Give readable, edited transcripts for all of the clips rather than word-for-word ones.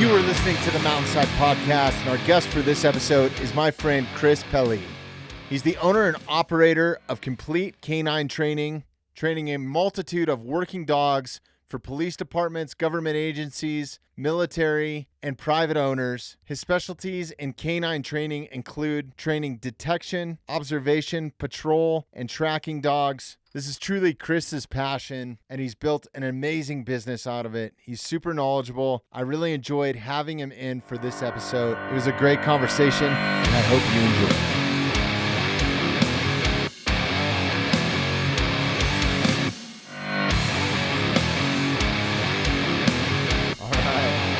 You are listening to the Mountainside Podcast, and our guest for this episode is my friend Chris Pelle. He's the owner and operator of Complete Canine Training, training a multitude of working dogs for police departments, government agencies, military, and private owners. His specialties in canine training include training detection, observation, patrol, and tracking dogs. This is truly Chris's passion, and he's built an amazing business out of it. He's super knowledgeable. I really enjoyed having him in for this episode. It was a great conversation, and I hope you enjoy it.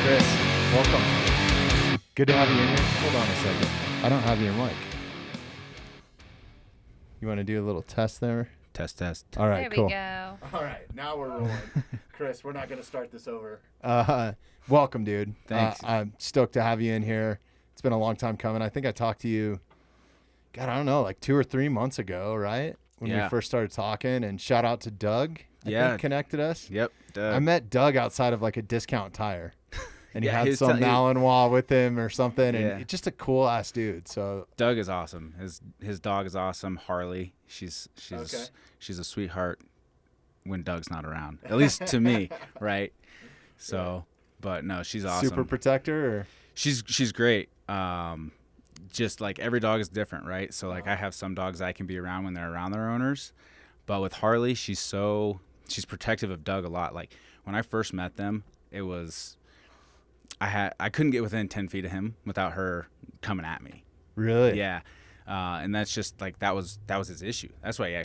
Chris, welcome. Good to have you in here. Hold on a second. I don't have your mic. You want to do a little test there? Test. All right, there cool. we go. All right, now we're rolling. Chris, we're not going to start this over. Welcome, dude. Thanks. I'm stoked to have you in here. It's been a long time coming. I think I talked to you, God, I don't know, like 2 or 3 months ago, right? When we first started talking. And shout out to Doug. I think connected us. Yep. Doug. I met Doug outside of like a discount tire. And he Yeah, had some Malinois with him or something, and he's just a cool ass dude. So Doug is awesome. His dog is awesome. Harley, she's a sweetheart when Doug's not around. At least to me, right? So, but no, she's awesome. Super protector, or she's great. Just like every dog is different, right? So like I have some dogs I can be around when they're around their owners, but with Harley, she's protective of Doug a lot. Like when I first met them, it was. I couldn't get within 10 feet of him without her coming at me. Really? Yeah. And that's just like, that was his issue. That's why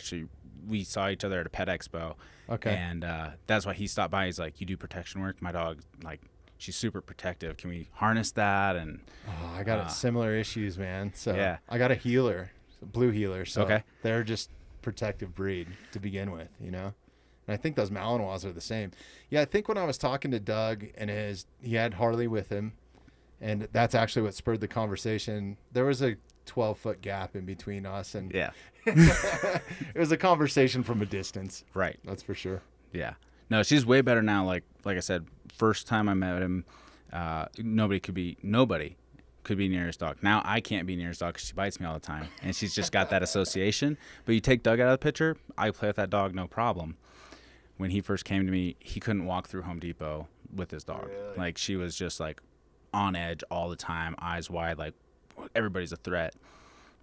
we saw each other at a pet expo. Okay. And that's why he stopped by. He's like, you do protection work? My dog, like, she's super protective. Can we harness that? And I got similar issues, man. So yeah. I got a healer, a blue healer. So okay. They're just protective breed to begin with, you know? And I think those Malinois are the same. Yeah, I think when I was talking to Doug and he had Harley with him, and that's actually what spurred the conversation. There was a 12-foot gap in between us, and yeah, it was a conversation from a distance. Right. That's for sure. Yeah. No, she's way better now. Like I said, first time I met him, nobody could be near his dog. Now I can't be near his dog because she bites me all the time, and she's just got that association. But you take Doug out of the picture, I play with that dog no problem. When he first came to me, he couldn't walk through Home Depot with his dog. Really? Like she was just like on edge all the time, eyes wide, like everybody's a threat.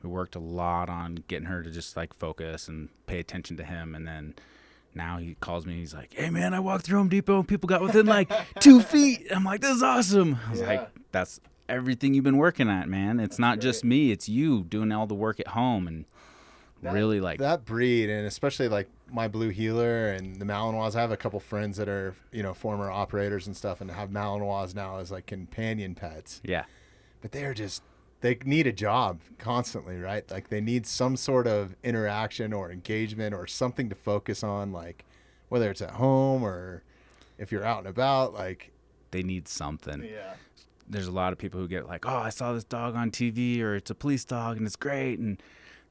We worked a lot on getting her to just like focus and pay attention to him. And then now he calls me, he's like, hey man, I walked through Home Depot and people got within like 2 feet. I'm like, this is awesome. I was like, that's everything you've been working at, man. It's not just me, it's you doing all the work at home. And really like that breed, and especially like my blue healer and the Malinois. I have a couple friends that are, former operators and stuff, and have Malinois now as like companion pets. Yeah. But they need a job constantly, right? Like they need some sort of interaction or engagement or something to focus on, like whether it's at home or if you're out and about, like they need something. Yeah. There's a lot of people who get like, oh, I saw this dog on TV, or it's a police dog and it's great, and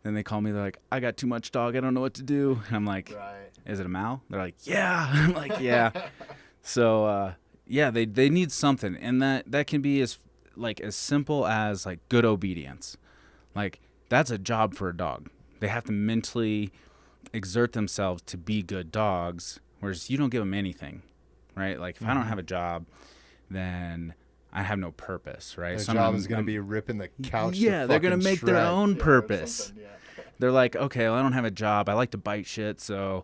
then they call me, they're like, I got too much dog, I don't know what to do. And I'm like, right. Is it a Mal? They're like, yeah. I'm like, yeah. So, they need something. And that can be as simple as like good obedience. Like that's a job for a dog. They have to mentally exert themselves to be good dogs, whereas you don't give them anything, right? Like if I don't have a job, then I have no purpose, right? Their job is going to be ripping the couch. Yeah, they're going to make their own purpose. Yeah. They're like, okay, well, I don't have a job. I like to bite shit, so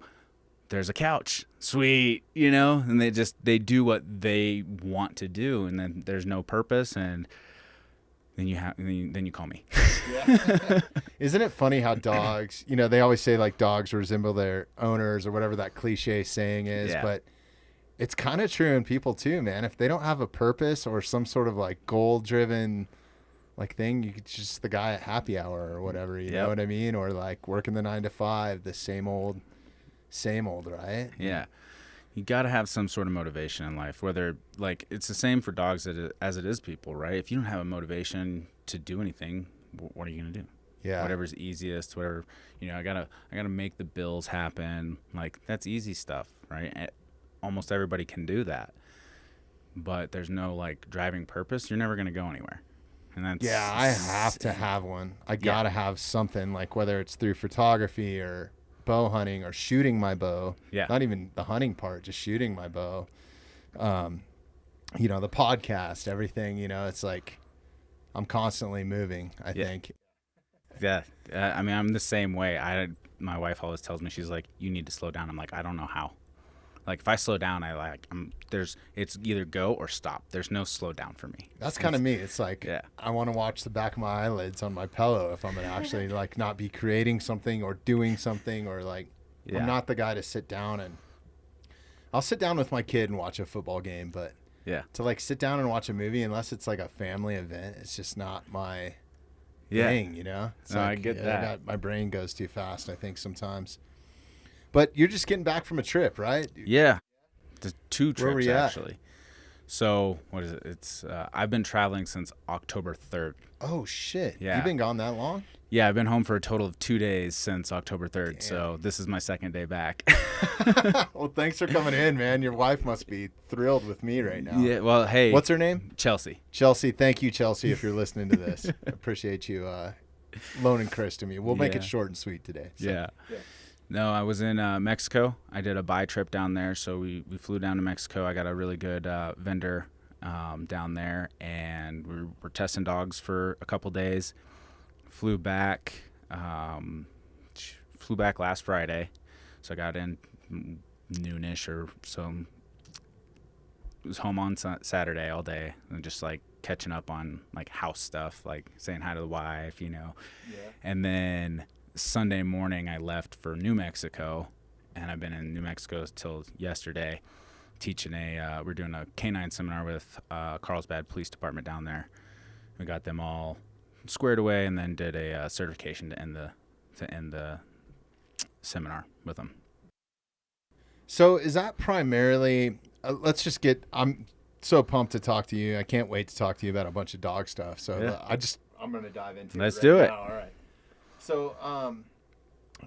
there's a couch. Sweet, And they do what they want to do, and then there's no purpose, and then you call me. Yeah. Isn't it funny how dogs, they always say like dogs resemble their owners or whatever that cliche saying is, but it's kind of true in people too, man. If they don't have a purpose or some sort of like goal-driven like thing, you could just the guy at happy hour or whatever, you know what I mean? Or like working the 9 to 5, the same old, right? Yeah. You got to have some sort of motivation in life, whether like it's the same for dogs as it is people, right? If you don't have a motivation to do anything, what are you going to do? Yeah. Whatever's easiest, whatever, I got to make the bills happen. Like that's easy stuff, right? Almost everybody can do that. but there's no like driving purpose, you're never going to go anywhere. And that's I have to have one. I gotta have something, like whether it's through photography or bow hunting or shooting my bow. Yeah. Not even the hunting part, just shooting my bow. The podcast, everything, it's like I'm constantly moving, I think. Yeah. I mean, I'm the same way. My wife always tells me, she's like, you need to slow down. I'm like, I don't know how. Like if I slow down, it's either go or stop. There's no slow down for me. That's kind of me. It's like, I want to watch the back of my eyelids on my pillow if I'm going to actually like not be creating something or doing something, or like, I'm not the guy to sit down, and I'll sit down with my kid and watch a football game, but to like sit down and watch a movie, unless it's like a family event, it's just not my thing, It's I get that. My brain goes too fast, I think, sometimes. But you're just getting back from a trip, right? Yeah. The 2 trips, Where were you actually. So, what is it? It's I've been traveling since October 3rd. Oh, shit. Yeah. You've been gone that long? Yeah, I've been home for a total of 2 days since October 3rd. Damn. So, this is my second day back. Well, thanks for coming in, man. Your wife must be thrilled with me right now. Yeah, well, hey. What's her name? Chelsea. Chelsea. Thank you, Chelsea, if you're listening to this. I appreciate you loaning Chris to me. We'll make it short and sweet today. So. Yeah. No, I was in Mexico. I did a buy trip down there, so we flew down to Mexico. I got a really good vendor down there, and we were testing dogs for a couple days. Flew back last Friday, so I got in noonish or so. Was home on Saturday all day, and just like catching up on like house stuff, like saying hi to the wife, and then Sunday morning I left for New Mexico, and I've been in New Mexico till yesterday teaching we're doing a canine seminar with Carlsbad Police Department down there. We got them all squared away, and then did a certification to end the seminar with them. So is that primarily I'm so pumped to talk to you. I can't wait to talk to you about a bunch of dog stuff. So I'm going to dive into Let's it. do it. All right. So,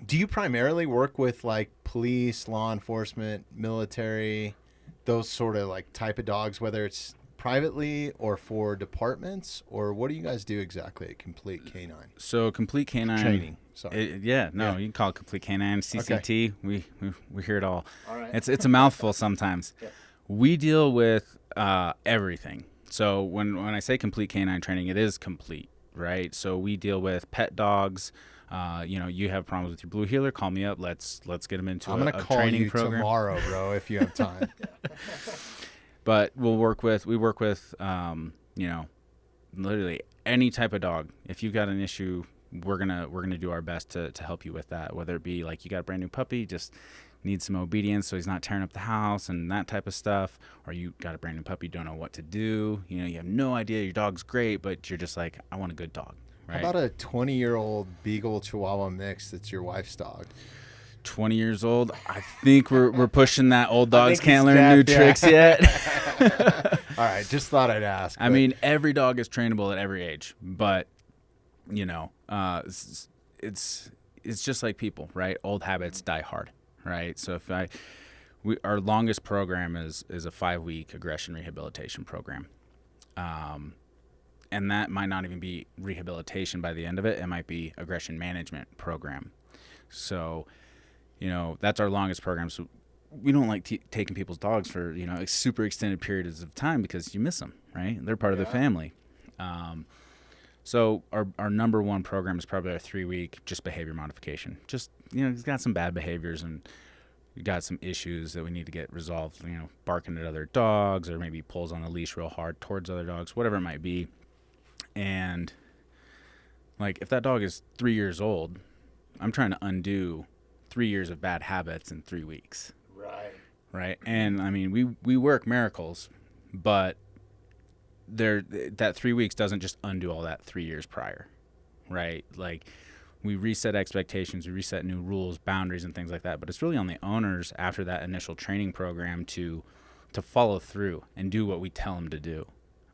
do you primarily work with like police, law enforcement, military, those sort of like type of dogs, whether it's privately or for departments, or what do you guys do exactly at Complete Canine? So Complete Canine Training. Sorry. You can call it Complete Canine, CCT. Okay. We hear it all. All right. It's a mouthful sometimes. Yeah. We deal with everything. So when I say Complete Canine Training, it is complete. Right, so we deal with pet dogs. You have problems with your blue heeler, call me up. Let's get them into a training program. I'm gonna call you tomorrow, bro, if you have time. But we work with literally any type of dog. If you've got an issue, we're gonna do our best to help you with that. Whether it be like you got a brand new puppy, just needs some obedience so he's not tearing up the house and that type of stuff, or you got a brand new puppy, don't know what to do, you have no idea, your dog's great, but you're just like, I want a good dog, right? How about a 20-year-old Beagle Chihuahua mix that's your wife's dog? 20 years old? I think we're pushing that old dogs can't learn new tricks yet. All right, just thought I'd ask. I mean, every dog is trainable at every age, but it's just like people, right? Old habits die hard. Right. So our longest program is a 5-week aggression rehabilitation program. And that might not even be rehabilitation by the end of it. It might be aggression management program. So, that's our longest program. So we don't like taking people's dogs for, super extended periods of time because you miss them, right? They're part of the family. So our number one program is probably our 3-week just behavior modification. Just, he's got some bad behaviors and we got some issues that we need to get resolved, barking at other dogs, or maybe pulls on the leash real hard towards other dogs, whatever it might be. And like, if that dog is 3 years old, I'm trying to undo 3 years of bad habits in 3 weeks. Right. And I mean, we work miracles, but that 3 weeks doesn't just undo all that 3 years prior, right? Like, we reset expectations, we reset new rules, boundaries, and things like that. But it's really on the owners after that initial training program to follow through and do what we tell them to do.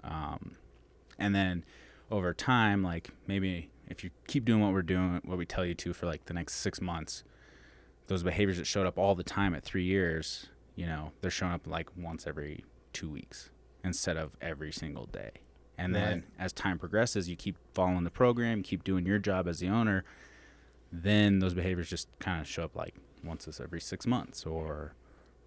And then over time, like maybe if you keep doing what we're doing, what we tell you to for like the next 6 months, those behaviors that showed up all the time at 3 years, they're showing up like once every 2 weeks. instead of every single day. And then as time progresses, you keep following the program, keep doing your job as the owner, then those behaviors just kind of show up like once every 6 months, or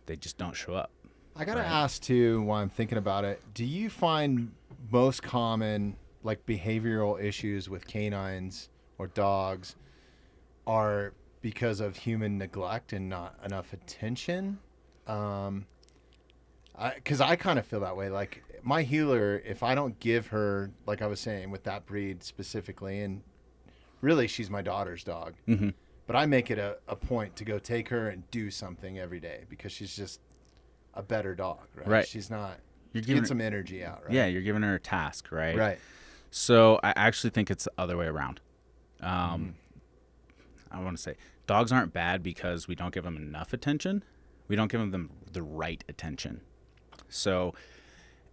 they just don't show up. I got to ask too, while I'm thinking about it, do you find most common like behavioral issues with canines or dogs are because of human neglect and not enough attention? Because I kind of feel that way. Like my healer, if I don't give her, like I was saying, with that breed specifically, and really she's my daughter's dog, but I make it a point to go take her and do something every day because she's just a better dog, right? She's not, you're getting some energy out, right? Yeah, you're giving her a task, right? Right. So I actually think it's the other way around. I want to say dogs aren't bad because we don't give them enough attention. We don't give them the right attention. So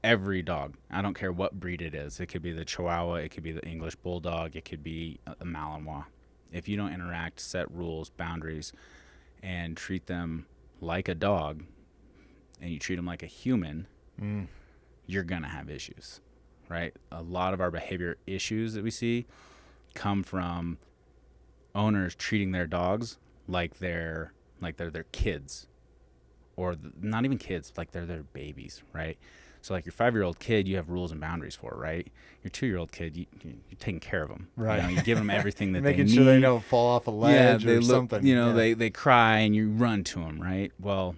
every dog, I don't care what breed it is. It could be the Chihuahua. It could be the English Bulldog. It could be a Malinois. If you don't interact, set rules, boundaries, and treat them like a dog, and you treat them like a human, you're going to have issues, right? A lot of our behavior issues that we see come from owners treating their dogs like they're their kids, or not even kids, like they're their babies, right? So like your 5-year-old kid, you have rules and boundaries for, right? Your 2-year-old kid, you're taking care of them, right? You give them everything that they need. Making sure they don't fall off a ledge or something. They cry and you run to them, right? Well,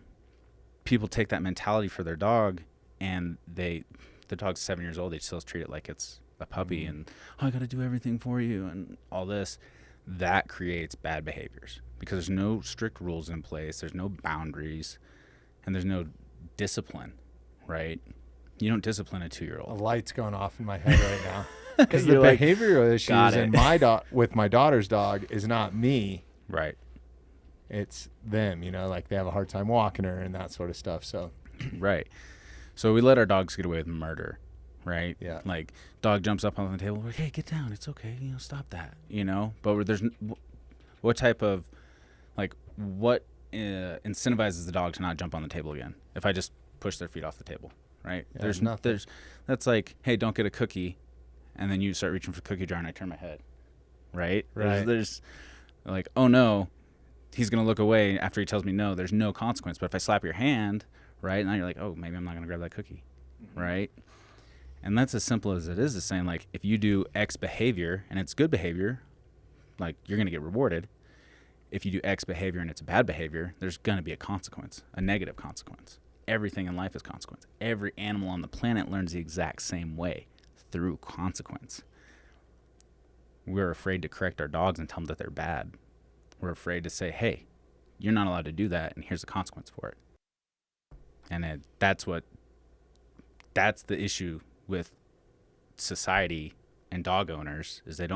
people take that mentality for their dog, and the dog's 7 years old. They still treat it like it's a puppy, and I got to do everything for you, and all this. That creates bad behaviors because there's no strict rules in place, there's no boundaries, and there's no discipline, right? You don't discipline a 2-year-old. A light's going off in my head right now because the behavioral issues in with my daughter's dog is not me, right? It's them, like they have a hard time walking her and that sort of stuff. So, right. So we let our dogs get away with murder, right? Yeah. Like dog jumps up on the table, we're like, hey, get down. It's okay. Stop that, But there's what type of, like, what incentivizes the dog to not jump on the table again? If I just push their feet off the table, right? Yeah, there's nothing. That's like, hey, don't get a cookie. And then you start reaching for the cookie jar and I turn my head, right? Right. There's like, oh no. He's going to look away after he tells me no. There's no consequence. But if I slap your hand, right, now you're like, oh, maybe I'm not going to grab that cookie, right? And that's as simple as it is to saying, like, if you do X behavior and it's good behavior, like, you're going to get rewarded. If you do X behavior and it's bad behavior, there's going to be a consequence, a negative consequence. Everything in life is consequence. Every animal on the planet learns the exact same way, through consequence. We're afraid to correct our dogs and tell them that they're bad. We're afraid to say, hey, you're not allowed to do that, and here's the consequence for it. And that's the issue with society and dog owners, is they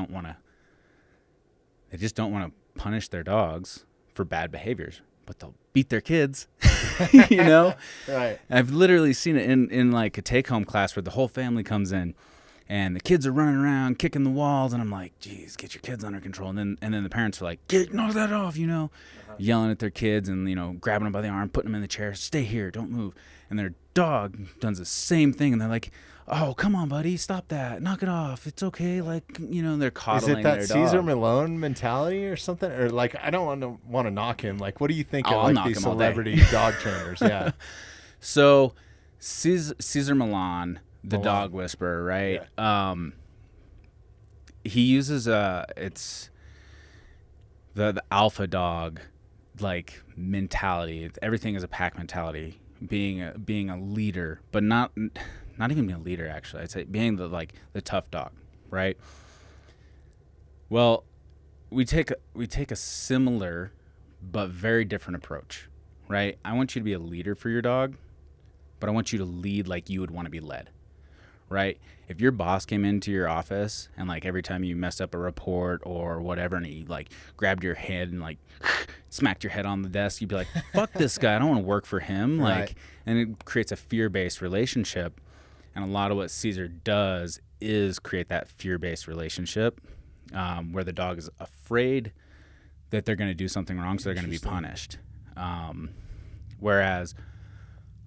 just don't want to punish their dogs for bad behaviors, but they'll beat their kids, Right. I've literally seen it in like a take-home class where the whole family comes in, and the kids are running around, kicking the walls, and I'm like, geez, get your kids under control. And then the parents are like, knock that off, yelling at their kids and, grabbing them by the arm, putting them in the chair, stay here, don't move. And their dog does the same thing, and they're like, oh, come on, buddy, stop that, knock it off, it's okay, like, they're coddling their dog. Is it that Cesar Milone mentality or something? Or, like, I don't want to knock him. Like, what do you think of, like, these celebrity dog trainers? Yeah. So, Cesar Millan, the dog whisperer, right? Yeah. He uses it's the alpha dog like mentality. Everything is a pack mentality. Being a leader, but not even being a leader. Actually, I'd say being the tough dog, right? Well, we take a similar but very different approach, right? I want you to be a leader for your dog, but I want you to lead like you would want to be led. Right? If your boss came into your office and like every time you messed up a report or whatever and he like grabbed your head and like smacked your head on the desk, you'd be like, fuck this guy, I don't want to work for him. Right. Like, and it creates a fear-based relationship. And a lot of what Caesar does is create that fear-based relationship where the dog is afraid that they're going to do something wrong, so they're going to be punished. Whereas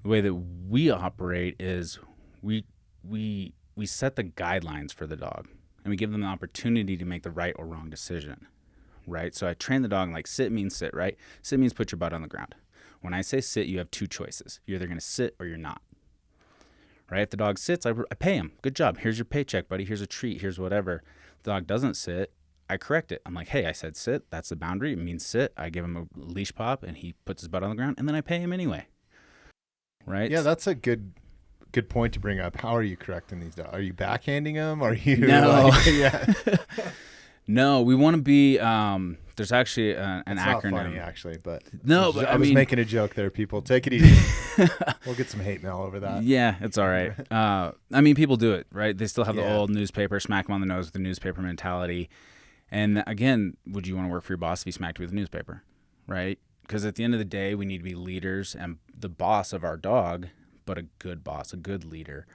the way that we operate is we set the guidelines for the dog, and we give them the opportunity to make the right or wrong decision, right? So I train the dog like sit means sit, right? Sit means put your butt on the ground. When I say sit, you have two choices. You're either going to sit or you're not, right? If the dog sits, I pay him. Good job. Here's your paycheck, buddy. Here's a treat. Here's whatever. If the dog doesn't sit, I correct it. I'm like, hey, I said sit. That's the boundary. It means sit. I give him a leash pop, and he puts his butt on the ground, and then I pay him anyway, right? Yeah, that's a good point to bring up. How are you correcting these dogs? Are you backhanding them? Are you No. Yeah. No, we want to be. There's actually an It's acronym. not funny, actually, but No, but I was making a joke there. People, take it easy. We'll get some hate mail over that. Yeah, it's all right. I mean, people do it, right? They still have the Yeah. old newspaper, smack them on the nose with the newspaper mentality. And again, would you want to work for your boss if he smacked you with a newspaper, right? Because at the end of the day, we need to be leaders and the boss of our dog, but a good boss, a good leader.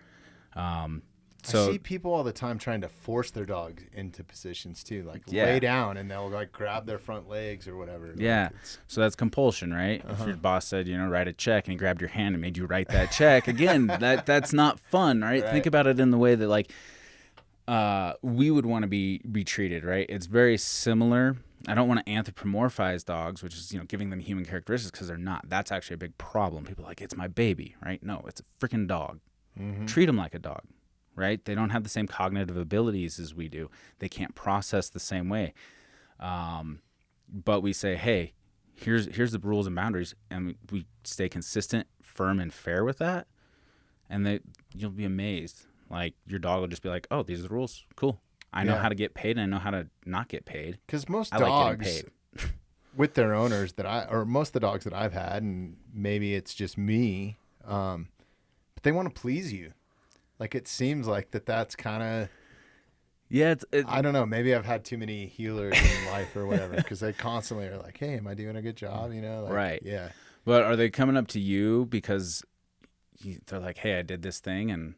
So I see people all the time trying to force their dogs into positions too, like Yeah. lay down and they'll like grab their front legs or whatever. yeah, Like, so that's compulsion, right? If your boss said, write a check, and he grabbed your hand and made you write that check, again, that's not fun, right? Right. Think about it in the way that like we would want to be treated, right? It's very similar. I don't want to anthropomorphize dogs, which is giving them human characteristics, because they're not. That's actually a big problem. People are like, it's my baby, right? No, it's a freaking dog. Treat them like a dog. Right? They don't have the same cognitive abilities as we do. They can't process the same way. But we say, hey, here's the rules and boundaries, and we stay consistent, firm, and fair with that. And you'll be amazed. Like your dog will just be like, oh, these are the rules. Cool. I know how to get paid, and I know how to not get paid. because most I like dogs getting paid. with their owners or most of the dogs that I've had, and maybe it's just me, but they want to please you. Like it seems like that's kind of, Yeah, I don't know. Maybe I've had too many healers in life or whatever, because they constantly are like, hey, am I doing a good job? Like, right. Yeah. But are they coming up to you because they're like, hey, I did this thing, and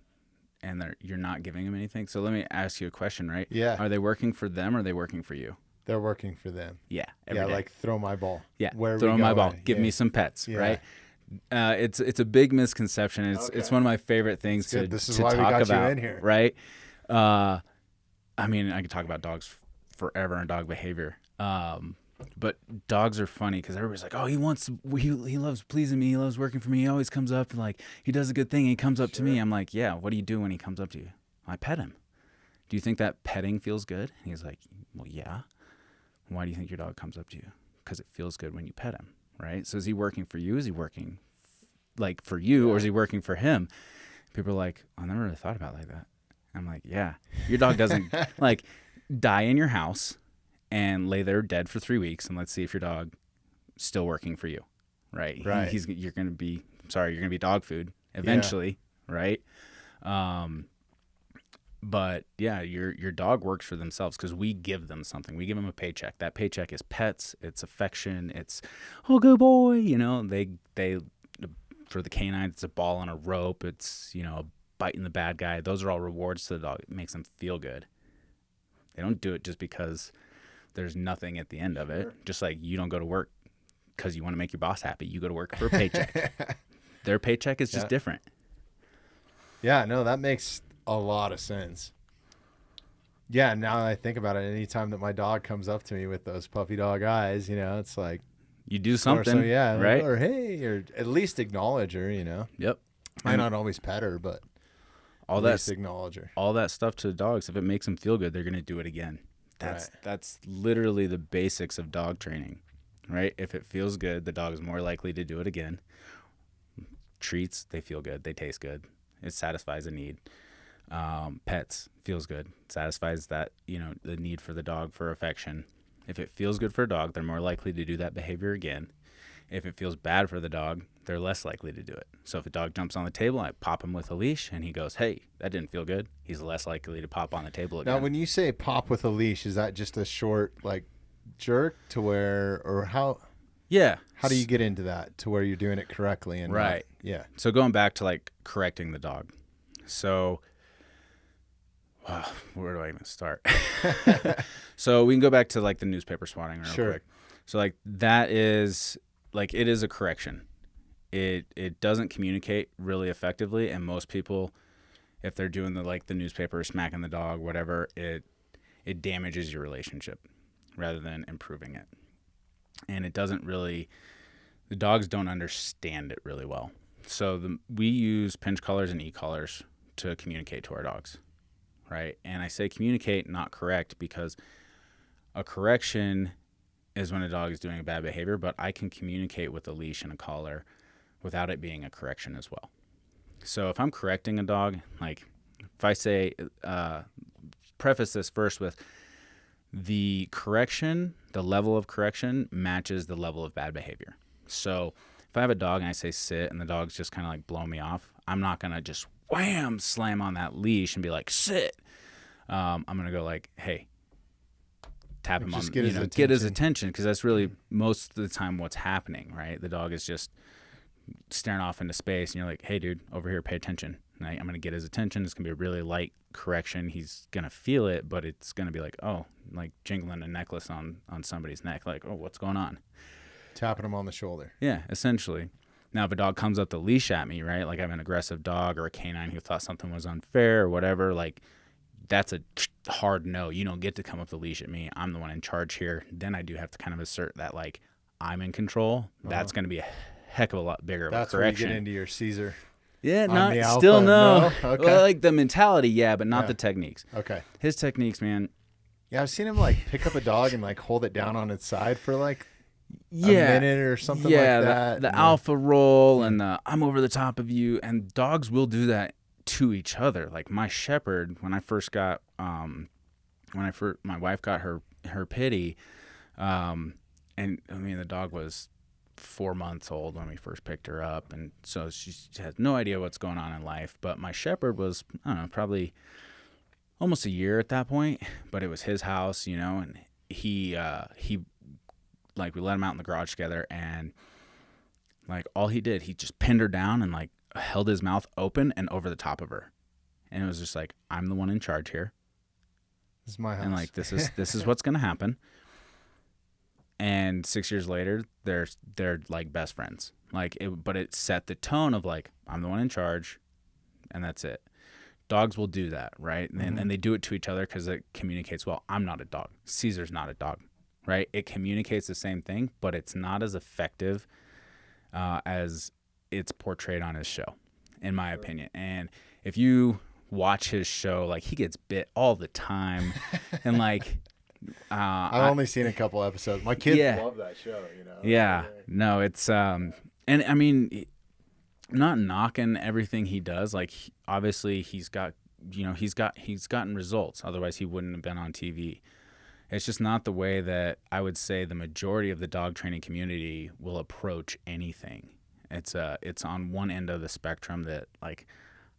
you're not giving them anything? So let me ask you a question, right? Yeah. Are they working for them, or are they working for you? They're working for them. Yeah. Yeah. Every day. Like throw my ball. Yeah, Where throw we my going? ball. Give me some pets, Yeah. right? It's a big misconception. It's one of my favorite things to This is to why we talk got about, you in here. right? I mean, I could talk about dogs forever and dog behavior. But dogs are funny because everybody's like, oh, he loves pleasing me. He loves working for me. He always comes up and like he does a good thing. And he comes up to me. I'm like, yeah. What do you do when he comes up to you? I pet him. Do you think that petting feels good? And he's like, well, yeah. Why do you think your dog comes up to you? Because it feels good when you pet him. Right? So is he working for you? Is he working like for you, or is he working for him? People are like, I never really thought about it like that. I'm like, yeah, your dog doesn't like die in your house and lay there dead for 3 weeks, and let's see if your dog still working for you, right? Right. You're gonna be dog food eventually, right? But yeah, your dog works for themselves because we give them something. We give them a paycheck. That paycheck is pets. It's affection. It's, oh, good boy. They for the canine, it's a ball on a rope. It's biting the bad guy. Those are all rewards to the dog. It makes them feel good. They don't do it just because there's nothing at the end of it. Just like you don't go to work because you want to make your boss happy. You go to work for a paycheck. Their paycheck is just different. Yeah, no, that makes a lot of sense. Yeah, now that I think about it, anytime that my dog comes up to me with those puppy dog eyes, it's like you do something, right? Or hey, or at least acknowledge her, Yep. Might not always pet her, but all at least acknowledge her. All that stuff to dogs, if it makes them feel good, they're going to do it again. That's literally the basics of dog training, right? If it feels good, the dog is more likely to do it again. Treats, they feel good, they taste good. It satisfies a need. Pets, feels good, satisfies that, the need for the dog for affection. If it feels good for a dog, they're more likely to do that behavior again. If it feels bad for the dog, they're less likely to do it. So if a dog jumps on the table, I pop him with a leash and he goes, hey, that didn't feel good, he's less likely to pop on the table again. Now, when you say pop with a leash, is that just a short like jerk to where, or how? Yeah. How do you get into that to where you're doing it correctly? And right. Yeah. So going back to like correcting the dog. So where do I even start? So we can go back to like the newspaper swatting real quick. So like that is like, it is a correction. It doesn't communicate really effectively, and most people if they're doing the newspaper, smacking the dog, whatever, it damages your relationship rather than improving it. And it doesn't really, the dogs don't understand it really well. So we use pinch collars and e-collars to communicate to our dogs, right? And I say communicate, not correct, because a correction is when a dog is doing a bad behavior, but I can communicate with a leash and a collar without it being a correction as well. So if I'm correcting a dog, like if I say, preface this first with the correction, the level of correction matches the level of bad behavior. So if I have a dog and I say sit and the dog's just kind of like blow me off, I'm not going to just wham, slam on that leash and be like, sit. I'm going to go like, hey, tap him on, get his attention, because that's really most of the time what's happening, right? The dog is just staring off into space, and you're like, hey, dude, over here, pay attention. Right? I'm going to get his attention. It's going to be a really light correction. He's going to feel it, but it's going to be like, oh, like jingling a necklace on somebody's neck. Like, oh, what's going on? Tapping him on the shoulder. Yeah, essentially. Now, if a dog comes up the leash at me, right, like I have an aggressive dog or a canine who thought something was unfair or whatever, like that's a hard no. You don't get to come up the leash at me. I'm the one in charge here. Then I do have to kind of assert that, like, I'm in control. That's going to be a heck of a lot bigger of a correction. That's where you get into your Caesar. Yeah, not still no. Okay. Well, like the mentality, yeah, but not the techniques. Okay. His techniques, man. Yeah, I've seen him like pick up a dog and like hold it down on its side for like a minute or something like that. The alpha roll and the I'm over the top of you, and dogs will do that to each other. Like my shepherd, when I first got my wife got her pitty, and I mean the dog was 4 months old when we first picked her up, and so she has no idea what's going on in life. But my shepherd was, I don't know, probably almost a year at that point, but it was his house, and he like we let him out in the garage together, and like all he did, he just pinned her down and like held his mouth open and over the top of her, and it was just like, I'm the one in charge here. This is my house, and like this is what's gonna happen. And 6 years later, they're like best friends. But it set the tone of like, I'm the one in charge, and that's it. Dogs will do that, right? And they do it to each other because it communicates well. I'm not a dog. Caesar's not a dog, right? It communicates the same thing, but it's not as effective as it's portrayed on his show, in my opinion. And if you watch his show, like he gets bit all the time, and like. I've only seen a couple episodes. My kids love that show, Yeah, no, it's and I mean, not knocking everything he does. Like obviously he's got, he's gotten results. Otherwise he wouldn't have been on TV. It's just not the way that I would say the majority of the dog training community will approach anything. It's on one end of the spectrum that like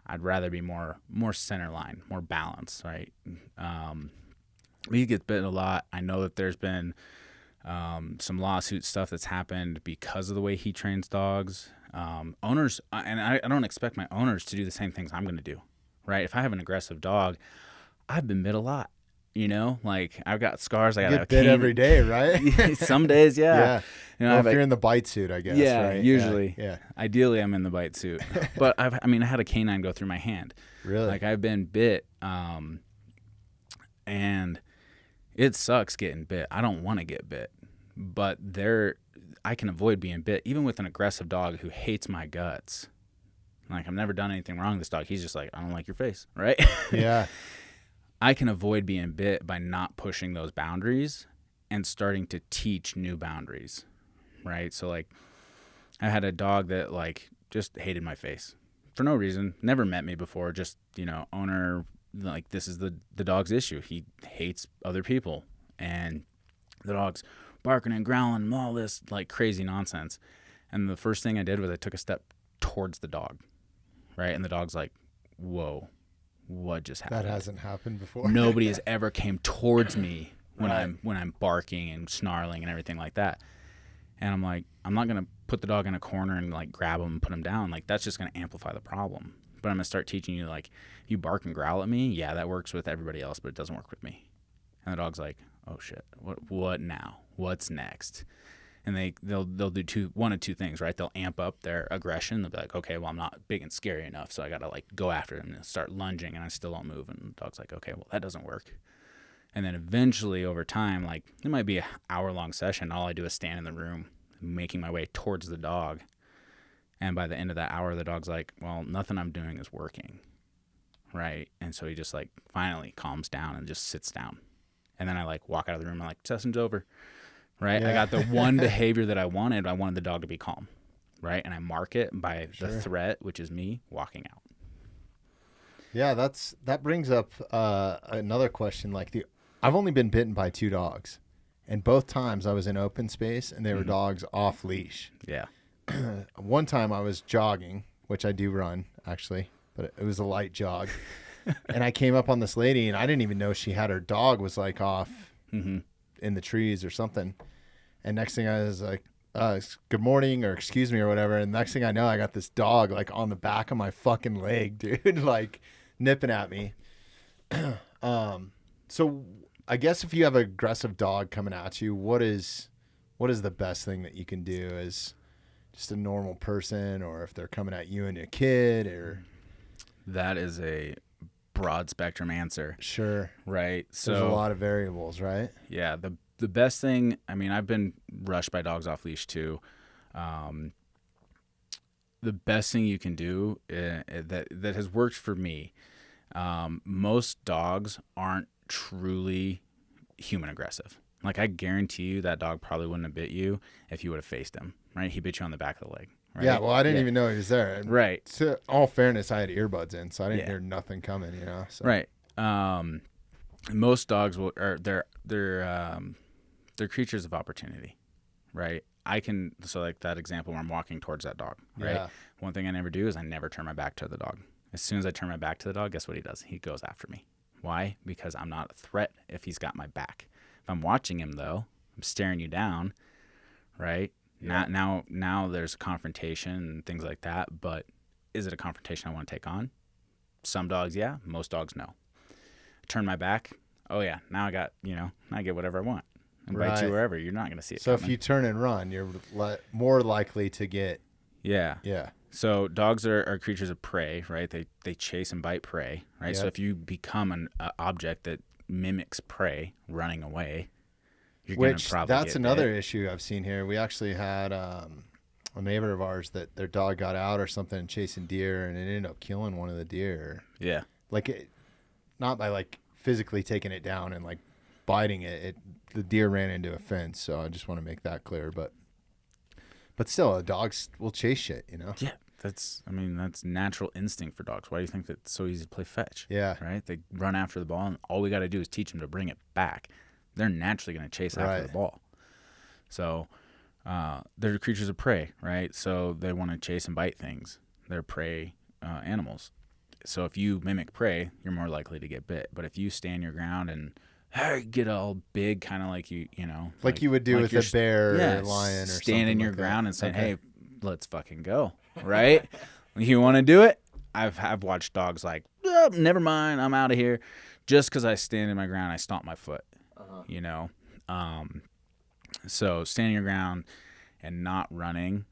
I'd rather be more center line, more balanced, right? He gets bitten a lot. I know that there's been some lawsuit stuff that's happened because of the way he trains dogs. Owners, and I don't expect my owners to do the same things I'm going to do, right? If I have an aggressive dog, I've been bit a lot, like I've got scars. I got get bit every day, right? Some days, yeah. Well, if you're in the bite suit, I guess. Yeah, right? usually. Yeah. Ideally, I'm in the bite suit, but I had a canine go through my hand. Really? Like I've been bit, and it sucks getting bit. I don't want to get bit, but I can avoid being bit, even with an aggressive dog who hates my guts. Like I've never done anything wrong to this dog. He's just like, I don't like your face, right? Yeah. I can avoid being bit by not pushing those boundaries and starting to teach new boundaries, right? So like I had a dog that like just hated my face for no reason, never met me before, just, owner, like this is the dog's issue. He hates other people, and the dog's barking and growling and all this like crazy nonsense. And the first thing I did was I took a step towards the dog, right? And the dog's like, whoa, what just happened? That hasn't happened before. Nobody has ever came towards me when I'm barking and snarling and everything like that. And I'm like, I'm not gonna put the dog in a corner and like grab him and put him down. Like that's just gonna amplify the problem. But I'm going to start teaching you, like, you bark and growl at me, yeah, that works with everybody else, but it doesn't work with me. And the dog's like, oh, shit, what now? What's next? And they'll do one of two things, right? They'll amp up their aggression. They'll be like, okay, well, I'm not big and scary enough, so I got to like go after him and start lunging, and I still don't move. And the dog's like, okay, well, that doesn't work. And then eventually over time, like it might be an hour-long session. All I do is stand in the room, making my way towards the dog. And by the end of that hour, the dog's like, well, nothing I'm doing is working, right? And so he just like finally calms down and just sits down. And then I like walk out of the room and like, session's over, right? Yeah. I got the one behavior that I wanted. I wanted the dog to be calm, right? And I mark it by the threat, which is me walking out. Yeah, that brings up another question. Like I've only been bitten by 2 dogs, and both times I was in open space and they were dogs off leash. Yeah. One time I was jogging, which I do run actually, but it was a light jog. And I came up on this lady and I didn't even know she had her dog was like off in the trees or something. And next thing I was like, good morning or excuse me or whatever. And next thing I know, I got this dog like on the back of my fucking leg, dude, like nipping at me. So I guess if you have an aggressive dog coming at you, what is the best thing that you can do as just a normal person, or if they're coming at you and a kid? Or that is a broad spectrum answer. Sure. Right. So there's a lot of variables, right? Yeah. The best thing, I mean, I've been rushed by dogs off leash too. The best thing you can do that has worked for me. Most dogs aren't truly human aggressive. Like I guarantee you that dog probably wouldn't have bit you if you would have faced him, right? He bit you on the back of the leg. Right? Yeah, well, I didn't even know he was there. And right. To all fairness, I had earbuds in, so I didn't hear nothing coming, you know? So. Right. Most dogs they're creatures of opportunity, right? So like that example where I'm walking towards that dog, right? Yeah. One thing I never do is I never turn my back to the dog. As soon as I turn my back to the dog, guess what he does? He goes after me. Why? Because I'm not a threat if he's got my back. If I'm watching him though, I'm staring you down, right? Yeah. Now there's a confrontation and things like that, but is it a confrontation I want to take on? Some dogs, yeah. Most dogs, no. Turn my back. Oh yeah. Now I get whatever I want and bite you wherever. You're not going to see it So coming. If you turn and run, you're more likely to get. Yeah. Yeah. So dogs are creatures of prey, right? They chase and bite prey, right? Yep. So if you become an object that mimics prey running away, you're going to probably that's another issue I've seen here. We actually had a neighbor of ours that their dog got out or something chasing deer, and it ended up killing one of the deer. Yeah. Like not by like physically taking it down and like biting it. The deer ran into a fence, so I just want to make that clear. But still, dogs will chase shit, you know? Yeah, that's natural instinct for dogs. Why do you think that it's so easy to play fetch? Yeah. Right? They run after the ball, and all we got to do is teach them to bring it back. They're naturally going to chase after the ball. So they're creatures of prey, right? So they want to chase and bite things. They're prey animals. So if you mimic prey, you're more likely to get bit. But if you stand your ground and get all big, kind of like you know, like you would do with a bear or a lion, or stand your ground and say, "Hey, let's fucking go!" Right? You want to do it? I've watched dogs like, oh, never mind, I'm out of here, just because I stand in my ground, I stomp my foot. You know, so standing your ground and not running,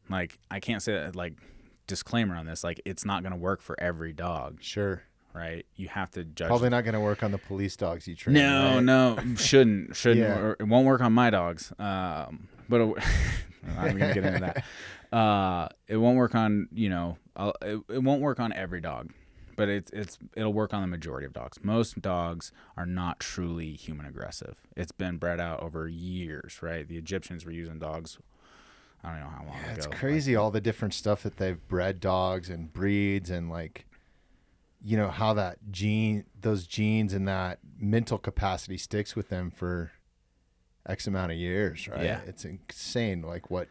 like I can't say that. Like disclaimer on this, like it's not going to work for every dog. Sure. Right, you have to judge. Probably not going to work on the police dogs you train. No, shouldn't. Yeah. Or it won't work on my dogs. But I'm gonna get into that. It won't work on it won't work on every dog, but it'll work on the majority of dogs. Most dogs are not truly human aggressive. It's been bred out over years, right? The Egyptians were using dogs. I don't know how long ago. It's crazy, all the different stuff that they've bred dogs and breeds, and like, you know, how those genes and that mental capacity sticks with them for X amount of years, right? Yeah. It's insane, like what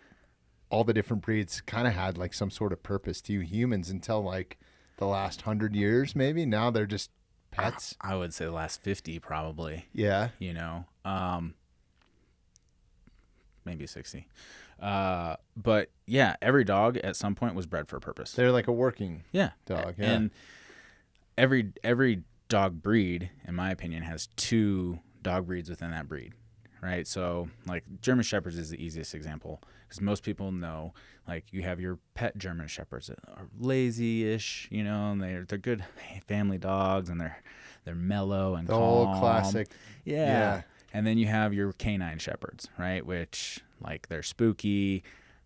all the different breeds kind of had like some sort of purpose to humans until like the last 100 years, maybe. Now they're just pets. I would say the last 50 probably. Yeah. You know, maybe 60. But yeah, every dog at some point was bred for a purpose. They're like a working dog. Yeah. And every dog breed, in my opinion, has 2 dog breeds within that breed, right? So like German Shepherds is the easiest example because most people know, like you have your pet German Shepherds that are lazy-ish, you know, and they're good family dogs, and they're mellow and The calm. old classic. Yeah. And then you have your canine shepherds, right? Which like they're spooky,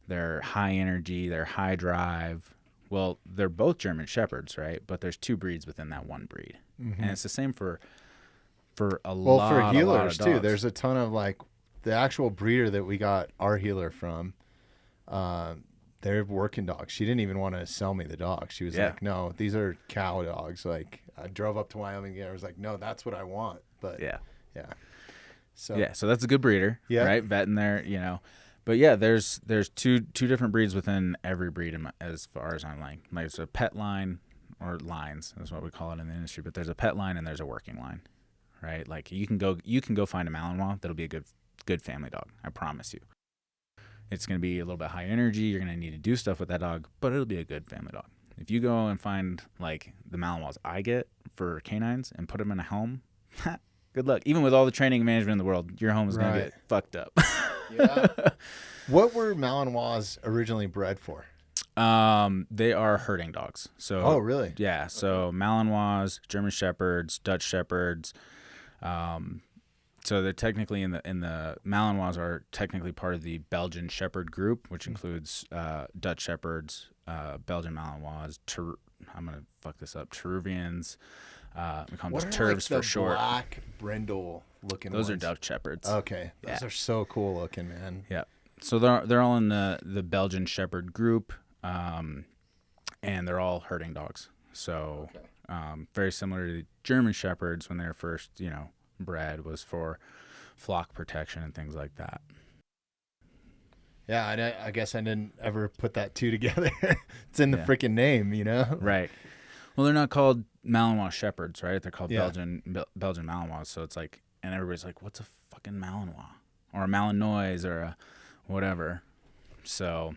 they're high energy, they're high drive. Well, they're both German shepherds, right? But there's two breeds within that one breed. Mm-hmm. And it's the same for a well, lot for healers of dogs. too. There's a ton of like the actual breeder that we got our healer from. They're working dogs. She didn't even want to sell me the dog. She was like, "No, these are cow dogs." Like I drove up to Wyoming and I was like, "No, that's what I want." But yeah. So that's a good breeder, right? Vet in there, you know. But yeah, there's two different breeds within every breed as far as I'm like there's a pet line or lines, that's what we call it in the industry. But there's a pet line and there's a working line, right? Like you can go find a Malinois that'll be a good family dog. I promise you. It's going to be a little bit high energy. You're going to need to do stuff with that dog, but it'll be a good family dog. If you go and find like the Malinois I get for canines and put them in a home, good luck. Even with all the training and management in the world, your home is going to get fucked up. Yeah. What were Malinois originally bred for? They are herding dogs. So oh, really? Yeah. So Malinois, German Shepherds, Dutch Shepherds. So they're technically in the Malinois are technically part of the Belgian Shepherd group, which includes Dutch Shepherds, Belgian Malinois. I'm gonna fuck this up. Teruvians. We call them just Turvs for short. Black brindle looking. Those ones? are Dutch Shepherds. Okay, those are so cool looking, man. Yeah. So they're all in the Belgian Shepherd group, and they're all herding dogs. So very similar to the German Shepherds when they were first, bred, was for flock protection and things like that. Yeah, I guess I didn't ever put that two together. It's in the freaking name, Right. Well, they're not called Malinois Shepherds, right? They're called Belgian Malinois. So it's like, and everybody's like, what's a fucking Malinois? Or a Malinois or a whatever. So,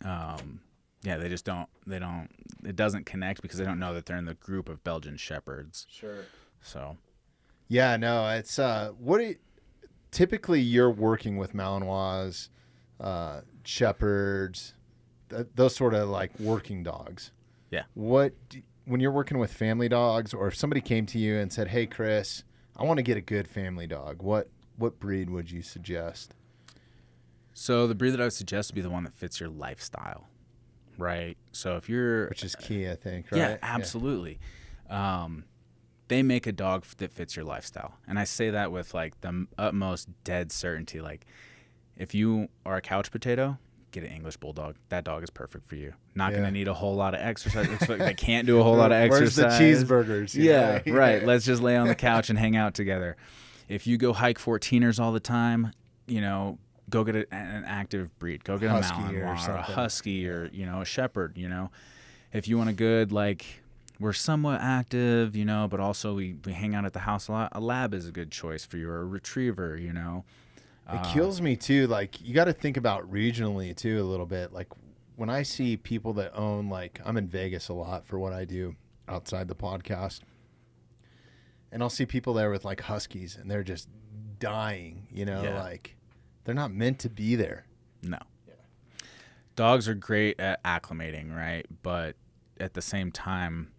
they just don't, it doesn't connect because they don't know that they're in the group of Belgian Shepherds. Sure. So. Yeah, no, it's, typically you're working with Malinois, Shepherds, those sort of like working dogs. Yeah. When you're working with family dogs, or if somebody came to you and said, "Hey, Chris, I want to get a good family dog," what breed would you suggest? So the breed that I would suggest would be the one that fits your lifestyle, right? So if you're, which is key, I think, right? Yeah, absolutely. Yeah. They make a dog that fits your lifestyle, and I say that with like the utmost dead certainty. Like, if you are a couch potato, get an English Bulldog. That dog is perfect for you. Not going to need a whole lot of exercise. Looks like they can't do a whole lot of exercise. Where's the cheeseburgers? Yeah, right. Let's just lay on the couch and hang out together. If you go hike 14ers all the time, go get an active breed. Go get a Malinois or a Husky or, a Shepherd, If you want a good, like, we're somewhat active, but also we hang out at the house a lot, a Lab is a good choice for you, or a Retriever, It kills me too. Like, you got to think about regionally too a little bit. Like, when I see people that own, like, I'm in Vegas a lot for what I do outside the podcast, and I'll see people there with like Huskies, and they're just dying. Like, they're not meant to be there. No. Yeah. Dogs are great at acclimating, right? But at the same time,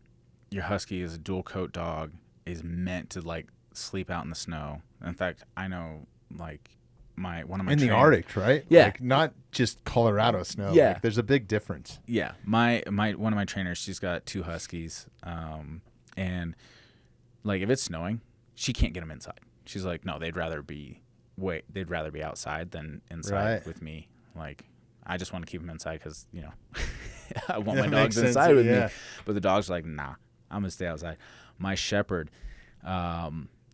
your Husky is a dual coat dog, is meant to like sleep out in the snow. In fact, I know like one of my in the Arctic, right? Yeah, like not just Colorado snow. Yeah, like, there's a big difference. Yeah, one of my trainers, she's got 2 Huskies, and like if it's snowing, she can't get them inside. She's like, no, they'd rather be outside than inside with me. Like, I just want to keep them inside because I want my dogs inside with me. But the dog's like, nah, I'm gonna stay outside. My Shepherd, I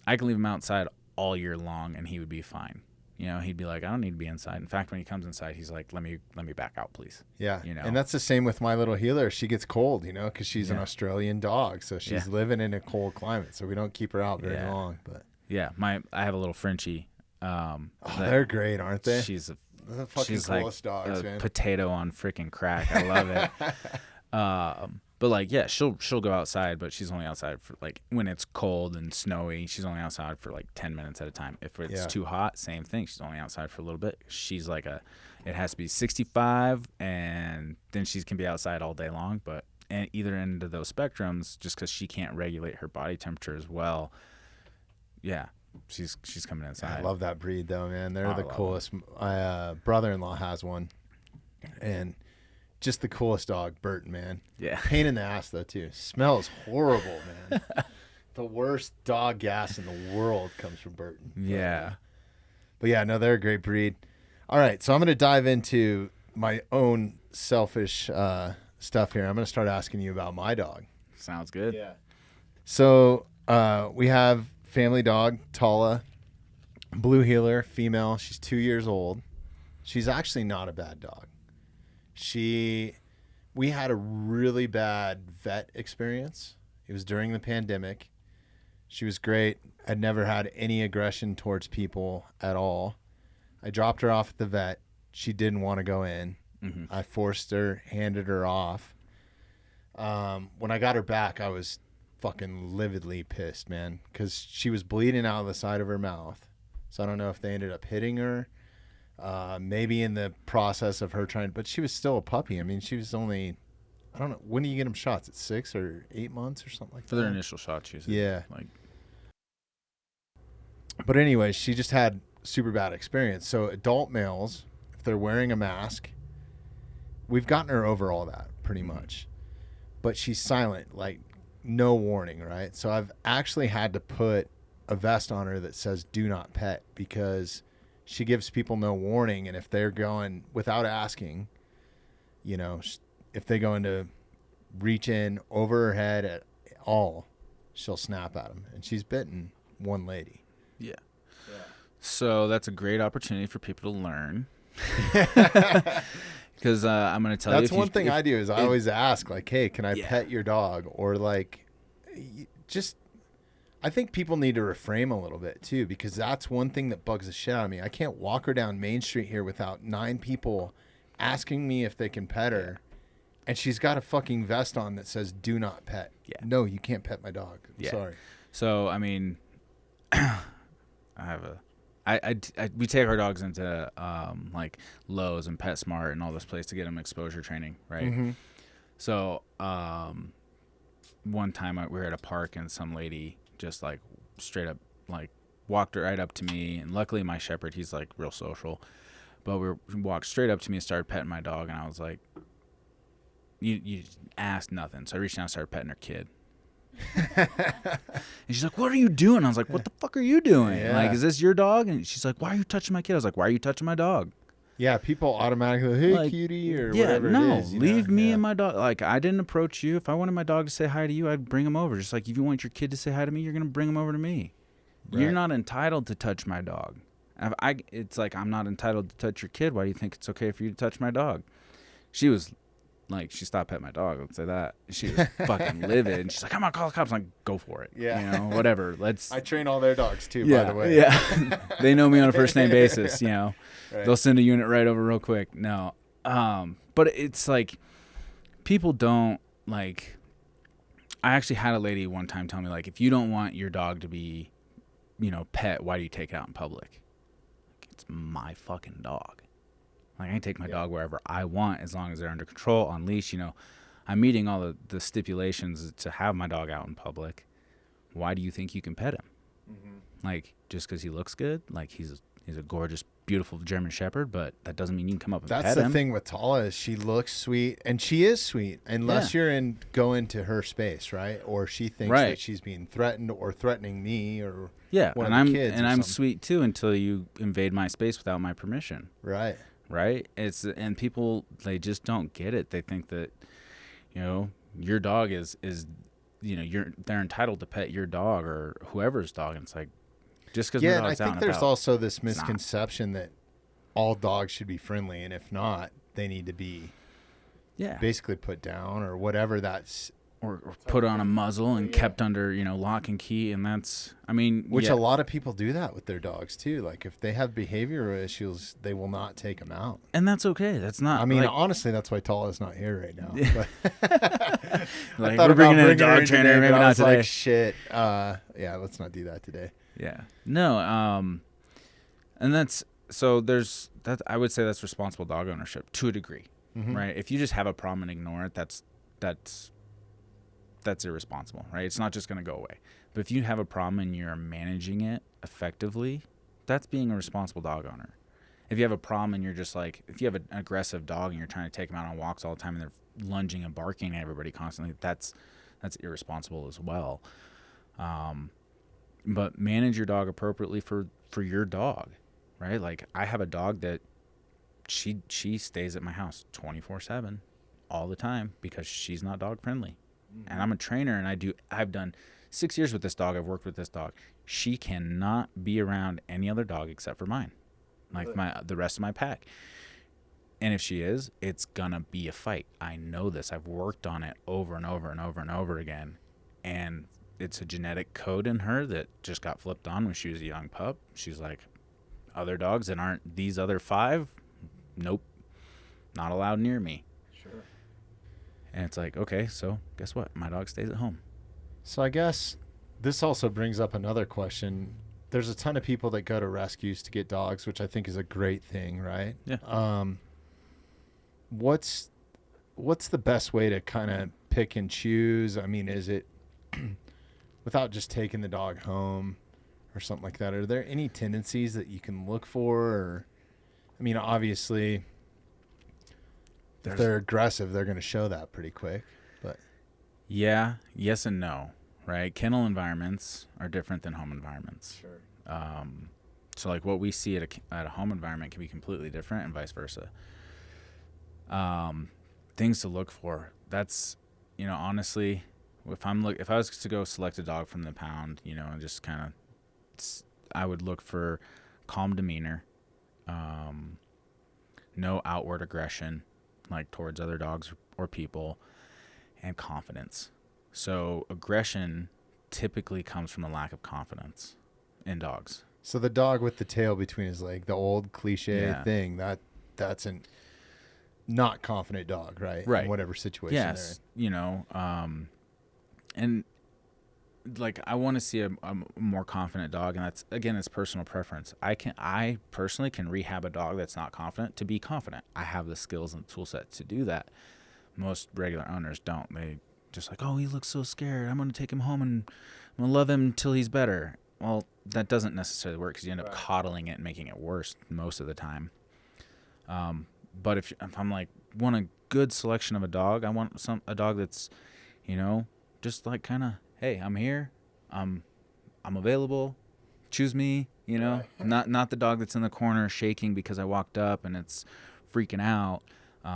can leave him outside all year long and he would be fine. He'd be like, I don't need to be inside. In fact, when he comes inside, he's like, let me back out, please. Yeah. And that's the same with my little healer. She gets cold, because she's an Australian dog. So she's living in a cold climate. So we don't keep her out very long. But yeah, I have a little Frenchie. They're great, aren't they? She's the fucking coolest like dogs, a man. Potato on freaking crack. I love it. But like, yeah, she'll go outside, but she's only outside for like when it's cold and snowy. She's only outside for like 10 minutes at a time. If it's too hot, same thing. She's only outside for a little bit. She's like it has to be 65, and then she can be outside all day long. But and either end of those spectrums, just because she can't regulate her body temperature as well. Yeah, she's coming inside. I love that breed though, man. They're the coolest. My brother-in-law has one, and just the coolest dog, Burton, man. Yeah. Pain in the ass, though, too. Smells horrible, man. The worst dog gas in the world comes from Burton. Yeah. But yeah, no, they're a great breed. All right, so I'm going to dive into my own selfish stuff here. I'm going to start asking you about my dog. Sounds good. Yeah. So we have family dog, Tala, blue heeler, female. She's 2 years old. She's actually not a bad dog. We had a really bad vet experience. It was during the pandemic. She was great. I'd never had any aggression towards people at all. I dropped her off at the vet. She didn't want to go in. Mm-hmm. I forced her, handed her off. When I got her back, I was fucking lividly pissed, man, because she was bleeding out of the side of her mouth. So I don't know if they ended up hitting her. Maybe in the process of her trying, but she was still a puppy. I mean, she was only, I don't know, when do you get them shots? At 6 or 8 months or something like that? For their initial shots, usually. Yeah. But anyway, she just had super bad experience. So adult males, if they're wearing a mask, we've gotten her over all that pretty much. But she's silent, like no warning, right? So I've actually had to put a vest on her that says "Do not pet" because she gives people no warning, and if they're going without asking, you know, if they go into reach in over her head at all, she'll snap at them. And she's bitten one lady. Yeah. So that's a great opportunity for people to learn. Because I'm going to tell you. That's one thing I do is I always ask, like, hey, can I pet your dog? Or like, just... I think people need to reframe a little bit too, because that's one thing that bugs the shit out of me. I can't walk her down Main Street here without 9 people asking me if they can pet her, and she's got a fucking vest on that says "Do not pet." Yeah. No, you can't pet my dog. I'm sorry. So I mean, we take our dogs into like Lowe's and PetSmart and all this place to get them exposure training, right? Mm-hmm. So one time we were at a park and some lady just like straight up like walked right up to me, and luckily my shepherd, he's like real social, but we walked straight up to me and started petting my dog, and I was like, you asked nothing. So I reached out and started petting her kid. And she's like, what are you doing? I was like, what the fuck are you doing? Yeah. Like, is this your dog? And she's like, why are you touching my kid? I was like, why are you touching my dog? Yeah, people automatically, hey, like, cutie, or whatever it is. Leave me and my dog. Like, I didn't approach you. If I wanted my dog to say hi to you, I'd bring him over. Just like if you want your kid to say hi to me, you're going to bring him over to me. Right. You're not entitled to touch my dog. It's like, I'm not entitled to touch your kid. Why do you think it's okay for you to touch my dog? She was like, she stopped petting my dog. Let's say that. She was fucking livid. And she's like, I'm going to call the cops. I'm like, go for it. Yeah. You know, whatever. I train all their dogs too, by the way. Yeah. They know me on a first name basis, you know. Right. They'll send a unit right over real quick. No. But it's like, people don't like, I actually had a lady one time tell me, like, if you don't want your dog to be, you know, pet, why do you take it out in public? Like, it's my fucking dog. Like, I can take my dog wherever I want as long as they're under control, on leash. You know, I'm meeting all the stipulations to have my dog out in public. Why do you think you can pet him? Mm-hmm. Like, just because he looks good? Like, he's a gorgeous, beautiful German Shepherd, but that doesn't mean you can come up and pet him. That's the thing with Tala is she looks sweet, and she is sweet, unless you're going to her space, right? Or she thinks that she's being threatened or threatening me or one of the kids. And I'm sweet too until you invade my space without my permission. Right. Right? And people, they just don't get it. They think that, you know, your dog is you know, they're entitled to pet your dog or whoever's dog, and it's like, just because and I think there's also this misconception that all dogs should be friendly, and if not, they need to be basically put down or whatever that or put on a muzzle and kept under, lock and key. And that's, which a lot of people do that with their dogs too. Like if they have behavioral issues, they will not take them out. And that's okay. That's not, honestly, that's why Tala is not here right now. But like we're bringing in a dog trainer, maybe not today. Like, shit. Yeah, let's not do that today. Yeah. No. And that's, so there's that, I would say that's responsible dog ownership to a degree, right? If you just have a problem and ignore it, that's irresponsible, right? It's not just going to go away. But if you have a problem and you're managing it effectively, that's being a responsible dog owner. If you have a problem and you're just like, if you have an aggressive dog and you're trying to take them out on walks all the time and they're lunging and barking at everybody constantly, that's irresponsible as well. But manage your dog appropriately for your dog, right? Like I have a dog that she stays at my house 24/7 all the time because she's not dog friendly. And I'm a trainer and I've done 6 years with this dog. I've worked with this dog. She cannot be around any other dog except for mine, like the rest of my pack. And if she is, it's gonna be a fight. I know this. I've worked on it over and over and over and over again. And it's a genetic code in her that just got flipped on when she was a young pup. She's like, other dogs that aren't these other 5, nope, not allowed near me. Sure. And it's like, okay, so guess what? My dog stays at home. So I guess this also brings up another question. There's a ton of people that go to rescues to get dogs, which I think is a great thing, right? Yeah. What's the best way to kind of pick and choose? I mean, is it without just taking the dog home or something like that? Are there any tendencies that you can look for? Or, I mean, obviously, if they're aggressive, they're going to show that pretty quick. But yeah, yes and no, right? Kennel environments are different than home environments. Sure. So like what we see at a home environment can be completely different and vice versa. Things to look for. That's, honestly, if I was to go select a dog from the pound, and just kind of, I would look for calm demeanor, no outward aggression, like towards other dogs or people, and confidence. So aggression typically comes from a lack of confidence in dogs. So the dog with the tail between his leg, the old cliche thing, that's an not confident dog, right? Right. In whatever situation they're in. And like I want to see a more confident dog, and that's, again, it's personal preference. I personally can rehab a dog that's not confident to be confident. I have the skills and tool set to do that. Most regular owners don't. They just like, oh, he looks so scared, I'm going to take him home and I'm going to love him until he's better. Well, that doesn't necessarily work because you end up coddling it and making it worse most of the time. But if I'm like, want a good selection of a dog, I want a dog that's, just like kind of, hey, I'm here, I'm available, choose me, not the dog that's in the corner shaking because I walked up and it's freaking out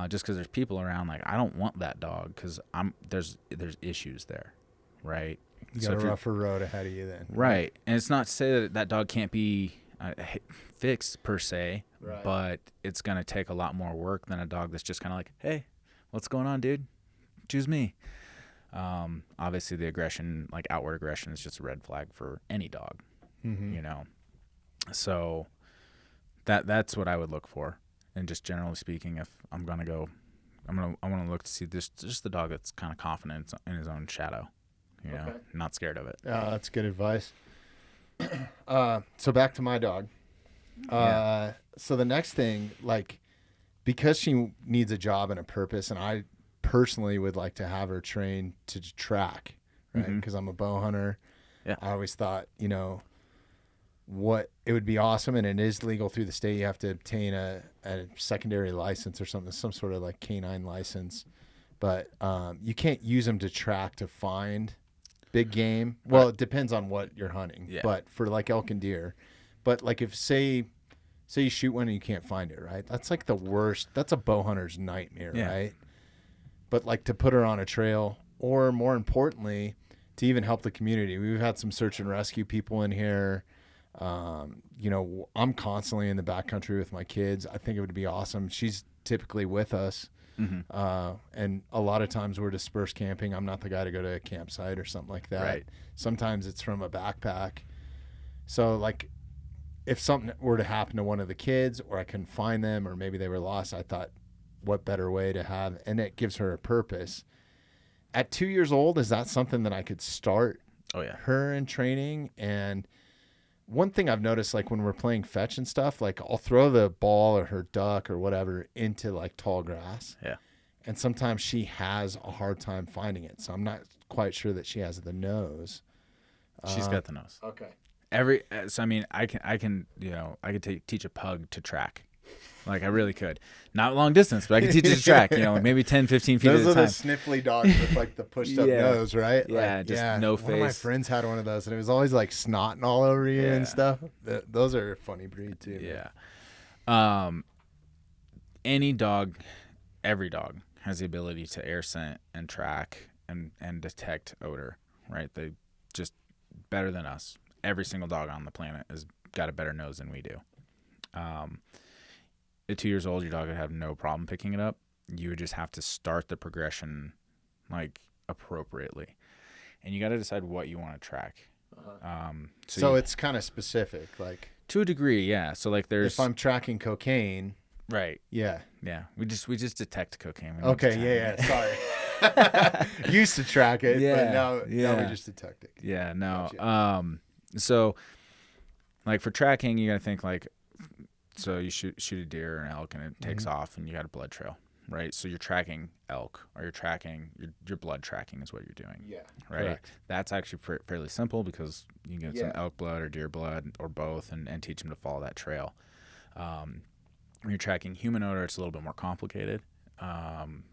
just because there's people around. Like, I don't want that dog because there's issues there, right? You got a rougher road ahead of you then. Right. And it's not to say that dog can't be fixed per se, but it's going to take a lot more work than a dog that's just kind of like, hey, what's going on, dude? Choose me. Obviously the aggression, like outward aggression, is just a red flag for any dog, so that's what I would look for. And just generally speaking, if I'm going to go, I want to look to see this, just the dog that's kind of confident in his own shadow, not scared of it. Yeah, that's good advice. So back to my dog. So the next thing, like, because she needs a job and a purpose, and I personally would like to have her trained to track, right? Because I'm a bow hunter. Yeah. I always thought, what it would be awesome, and it is legal through the state. You have to obtain a secondary license or something, some sort of like canine license, but you can't use them to track to find big game. Well, it depends on what you're hunting, but for like elk and deer. But like if say you shoot one and you can't find it, right? That's like the worst. That's a bow hunter's nightmare, right? But like to put her on a trail, or more importantly, to even help the community. We've had some search and rescue people in here. I'm constantly in the backcountry with my kids. I think it would be awesome. She's typically with us. And a lot of times we're dispersed camping. I'm not the guy to go to a campsite or something like that. Right. Sometimes it's from a backpack. So like if something were to happen to one of the kids or I couldn't find them or maybe they were lost, I thought what better way to have, and it gives her a purpose. At 2 years old, is that something that I could start her in training? And one thing I've noticed, like when we're playing fetch and stuff, like I'll throw the ball or her duck or whatever into like tall grass. Yeah. And sometimes she has a hard time finding it. So I'm not quite sure that she has the nose. She's got the nose. Okay. So I mean, I can teach a pug to track. Like I really could. Not long distance, but I could teach it to track, maybe 10, 15 feet those at a time. Those are the sniffly dogs with like the pushed up nose, right? Yeah, like, just no face. One of my friends had one of those, and it was always like snotting all over you and stuff. Those are a funny breed too. Yeah. Any dog, every dog has the ability to air scent and track and detect odor, right? They just better than us. Every single dog on the planet has got a better nose than we do. At 2 years old, your dog would have no problem picking it up. You would just have to start the progression like appropriately, and you got to decide what you want to track. So it's kind of specific, like to a degree, yeah. So like there's if I'm tracking cocaine, right? Yeah. We just detect cocaine. Okay, sorry. Used to track it, but now we just detect it. Yeah, no. Gotcha. So like for tracking, you got to think like. So you shoot a deer or an elk and it takes off and you got a blood trail, right? So you're tracking elk or you're tracking your blood tracking is what you're doing. Yeah. Right. Correct. That's actually fairly simple because you can get some elk blood or deer blood or both and teach them to follow that trail. When you're tracking human odor, it's a little bit more complicated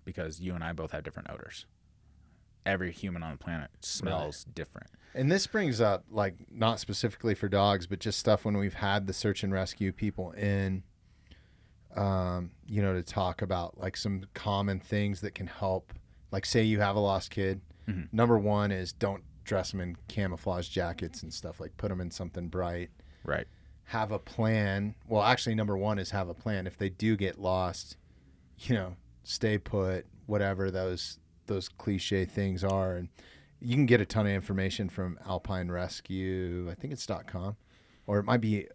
because you and I both have different odors. Every human on the planet smells different. And this brings up, like, not specifically for dogs, but just stuff when we've had the search and rescue people in, to talk about, like, some common things that can help. Like, say you have a lost kid. Mm-hmm. Number one is don't dress them in camouflage jackets and stuff. Like, put them in something bright. Right. Have a plan. Well, actually, number one is have a plan. If they do get lost, stay put, whatever those cliche things are. And you can get a ton of information from Alpine Rescue. I think it's .com, or it might be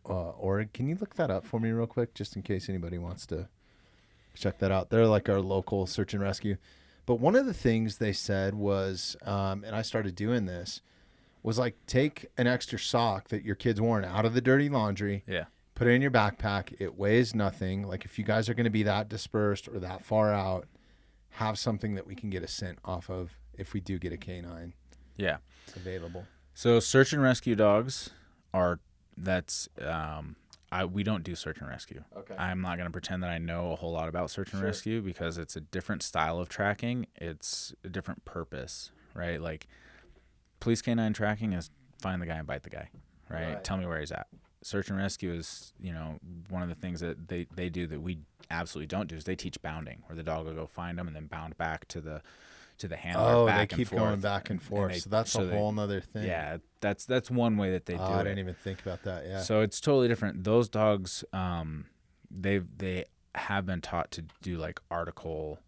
Org. Can you look that up for me real quick, just in case anybody wants to check that out? They're like our local search and rescue. But one of the things they said was, and I started doing this, was like take an extra sock that your kid's worn out of the dirty laundry. Yeah. Put it in your backpack. It weighs nothing. Like if you guys are going to be that dispersed or that far out, have something that we can get a scent off of if we do get a canine. Yeah. Available. So search and rescue dogs we don't do search and rescue. Okay. I'm not going to pretend that I know a whole lot about search and rescue because it's a different style of tracking. It's a different purpose, right? Like police canine tracking is find the guy and bite the guy, right? Tell me where he's at. Search and rescue is, one of the things that they do that we absolutely don't do is they teach bounding, where the dog will go find them and then bound back to the handler. They keep going back and forth. So that's a whole nother thing. Yeah, that's one way that they do it. I didn't even think about that. Yeah. So it's totally different. Those dogs, they have been taught to do like article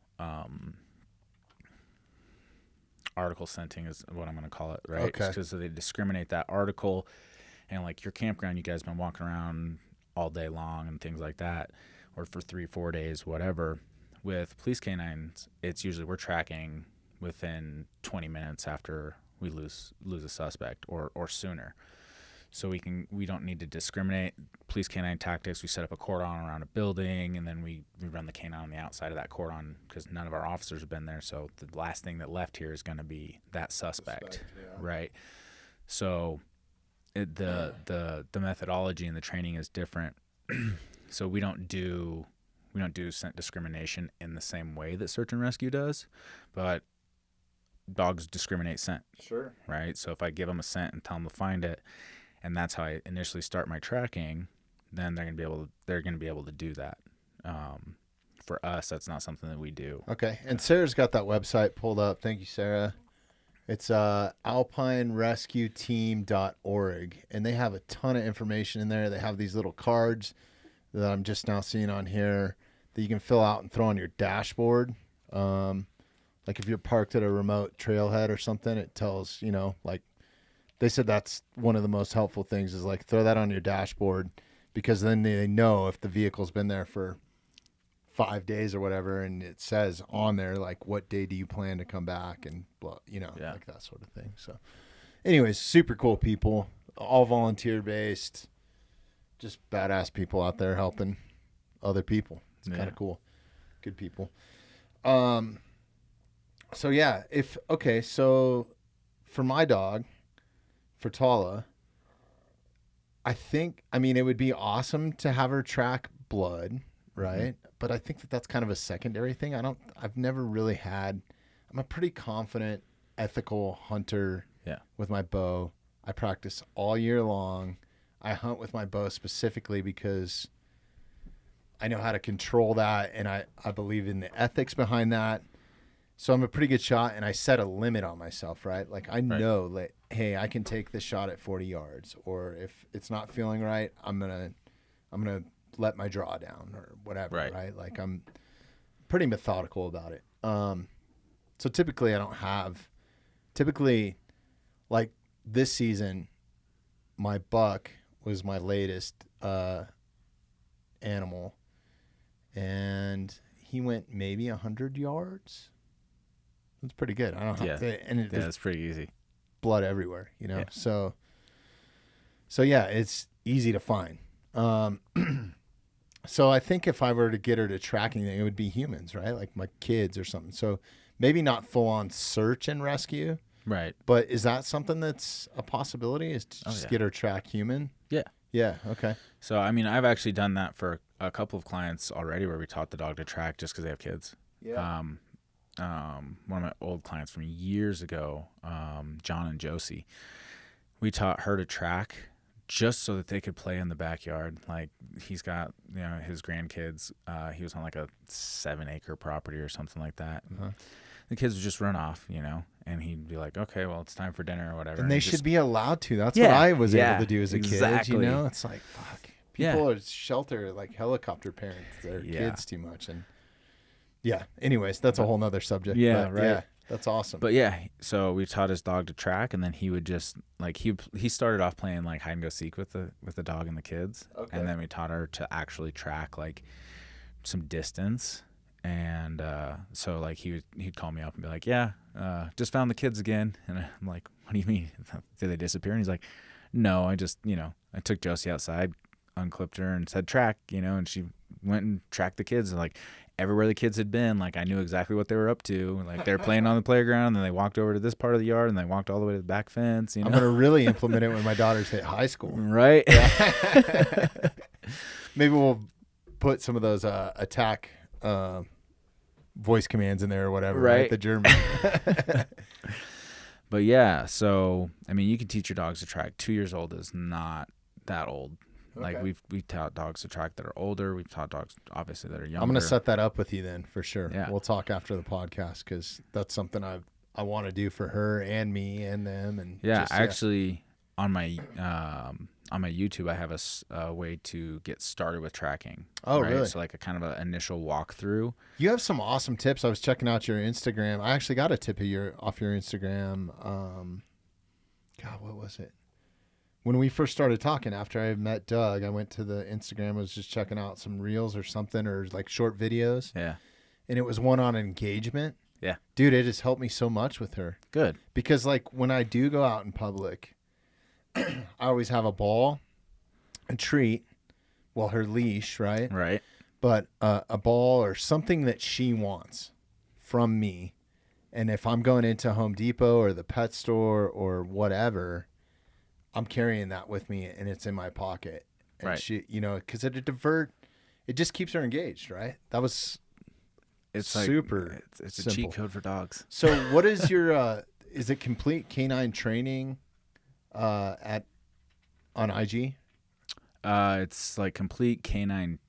scenting is what I'm going to call it, right? Okay. Because they discriminate that article, and like your campground, you guys been walking around all day long and things like that, or for 3-4 days, whatever. With police canines, it's usually we're tracking within 20 minutes after we lose a suspect or sooner. So we don't need to discriminate. Police canine tactics, we set up a cordon around a building and then we run the canine on the outside of that cordon because none of our officers have been there. So the last thing that left here is going to be that suspect. Right? So the methodology and the training is different. So we don't do scent discrimination in the same way that search and rescue does, but dogs discriminate scent. Sure. Right? So if I give them a scent and tell them to find it, and that's how I initially start my tracking, then they're going to be able to do that. For us, that's not something that we do. Okay. And Sarah's got that website pulled up. Thank you, Sarah. It's alpinerescueteam.org, and they have a ton of information in there. They have these little cards that I'm just now seeing on here that you can fill out and throw on your dashboard. Like if you're parked at a remote trailhead or something, it tells, you know, like they said that's one of the most helpful things is like throw that on your dashboard, because then they know if the vehicle's been there for 5 days or whatever, and it says on there like what day do you plan to come back and blah, you know, like that sort of thing. So anyways, super cool people, all volunteer based, just badass people out there helping other people. It's kind of cool. Good people. So yeah, so for my dog, for Tala, I mean, it would be awesome to have her track blood, right? Mm-hmm. But I think that's kind of a secondary thing. I've never really I'm a pretty confident, ethical hunter with my bow. I practice all year long. I hunt with my bow specifically because I know how to control that, and I believe in the ethics behind that. So I'm a pretty good shot, and I set a limit on myself, right? Like I know, like, hey, I can take this shot at 40 yards, or if it's not feeling right, I'm gonna let my draw down or whatever, right? Like I'm pretty methodical about it. So typically like this season, my buck was my latest animal, and he went maybe 100 yards. That's pretty good. I don't know. That's pretty easy. Blood everywhere, you know? Yeah. So yeah, it's easy to find. So I think if I were to get her to track anything, it would be humans, right? Like my kids or something. So maybe not full on search and rescue. Right. But is that something that's a possibility, is to just get her track human? Yeah. Yeah. Okay. So, I mean, I've actually done that for a couple of clients already where we taught the dog to track just because they have kids. Yeah. One of my old clients from years ago, John and Josie, we taught her to track just so that they could play in the backyard. Like he's got, you know, his grandkids, he was on like a 7-acre property or something like that. Uh-huh. The kids would just run off, you know, and he'd be like, okay, well, it's time for dinner or whatever. And they should be allowed to. That's what I was able to do as a kid, you know? It's like, fuck. People are shelter, like helicopter parents their kids too much. And anyways, that's a whole nother subject. Yeah, right. Yeah, that's awesome. But yeah, so we taught his dog to track, and then he would just like he started off playing like hide and go seek with the dog and the kids, and then we taught her to actually track like some distance. And so like he'd call me up and be like, just found the kids again. And I'm like, what do you mean? Did they disappear? And he's like, no, I just, you know, I took Josie outside, unclipped her and said track, you know, and she went and tracked the kids. And like everywhere the kids had been, like I knew exactly what they were up to. Like they were playing on the playground, and then they walked over to this part of the yard, and they walked all the way to the back fence. You know? I'm going to really implement it when my daughters hit high school. Right. Yeah. Maybe we'll put some of those attack voice commands in there or whatever, right? The German. But yeah, so I mean, you can teach your dogs to track. 2 years old is not that old. Okay. Like we've taught dogs to track that are older. We've taught dogs obviously that are younger. I'm gonna set that up with you then for sure. Yeah. We'll talk after the podcast because that's something I want to do for her and me and them. And actually on my YouTube, I have a way to get started with tracking. Oh, right? Really? So like a kind of an initial walkthrough. You have some awesome tips. I was checking out your Instagram. I actually got a tip off your Instagram. God, what was it? When we first started talking, after I met Doug, I went to the Instagram. I was just checking out some reels or something, or like short videos. Yeah. And it was one on engagement. Yeah. Dude, it has helped me so much with her. Good. Because like when I do go out in public, I always have a ball, a treat, her leash, right? Right. But a ball or something that she wants from me. And if I'm going into Home Depot or the pet store or whatever, I'm carrying that with me and it's in my pocket. And right. She, you know, because it just keeps her engaged, right? That was super. Like, it's a cheat code for dogs. So what is your, is it Complete Canine Training on IG? It's like Complete Canine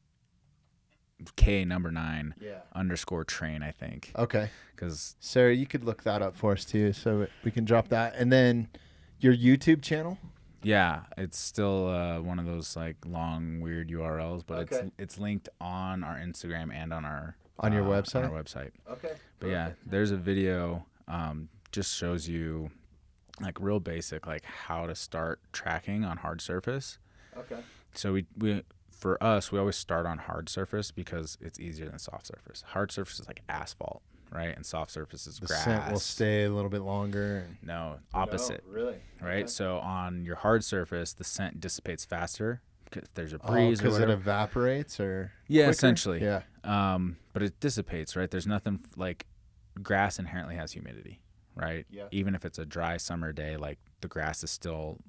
K9 _ train, I think. Okay. Because Sarah, you could look that up for us too, so we can drop that. And then your YouTube channel? Yeah, it's still one of those like long weird URLs, but it's linked on our Instagram and on our your website. On our website. Okay. But yeah, there's a video just shows you like real basic like how to start tracking on hard surface. Okay. So we for us we always start on hard surface because it's easier than soft surface. Hard surface is like asphalt, right? And soft surface is grass. The scent will stay a little bit longer. No, opposite. No, really? Right? Okay. So on your hard surface, the scent dissipates faster because there's a breeze or because it whatever. evaporates or Yeah, quicker? essentially. Yeah. But it dissipates, right? There's nothing like grass inherently has humidity, right? Yeah. Even if it's a dry summer day, like the grass is still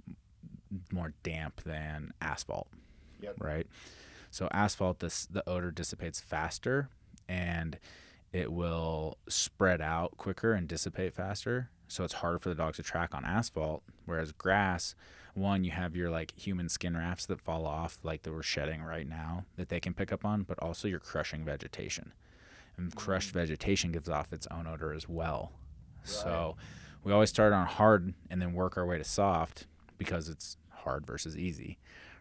more damp than asphalt. Yep. Right? So asphalt, the odor dissipates faster and it will spread out quicker and dissipate faster. So it's harder for the dogs to track on asphalt. Whereas grass, one, you have your like human skin rafts that fall off like that we're shedding right now that they can pick up on, but also you're crushing vegetation. And crushed vegetation gives off its own odor as well. Right. So we always start on hard and then work our way to soft because it's hard versus easy.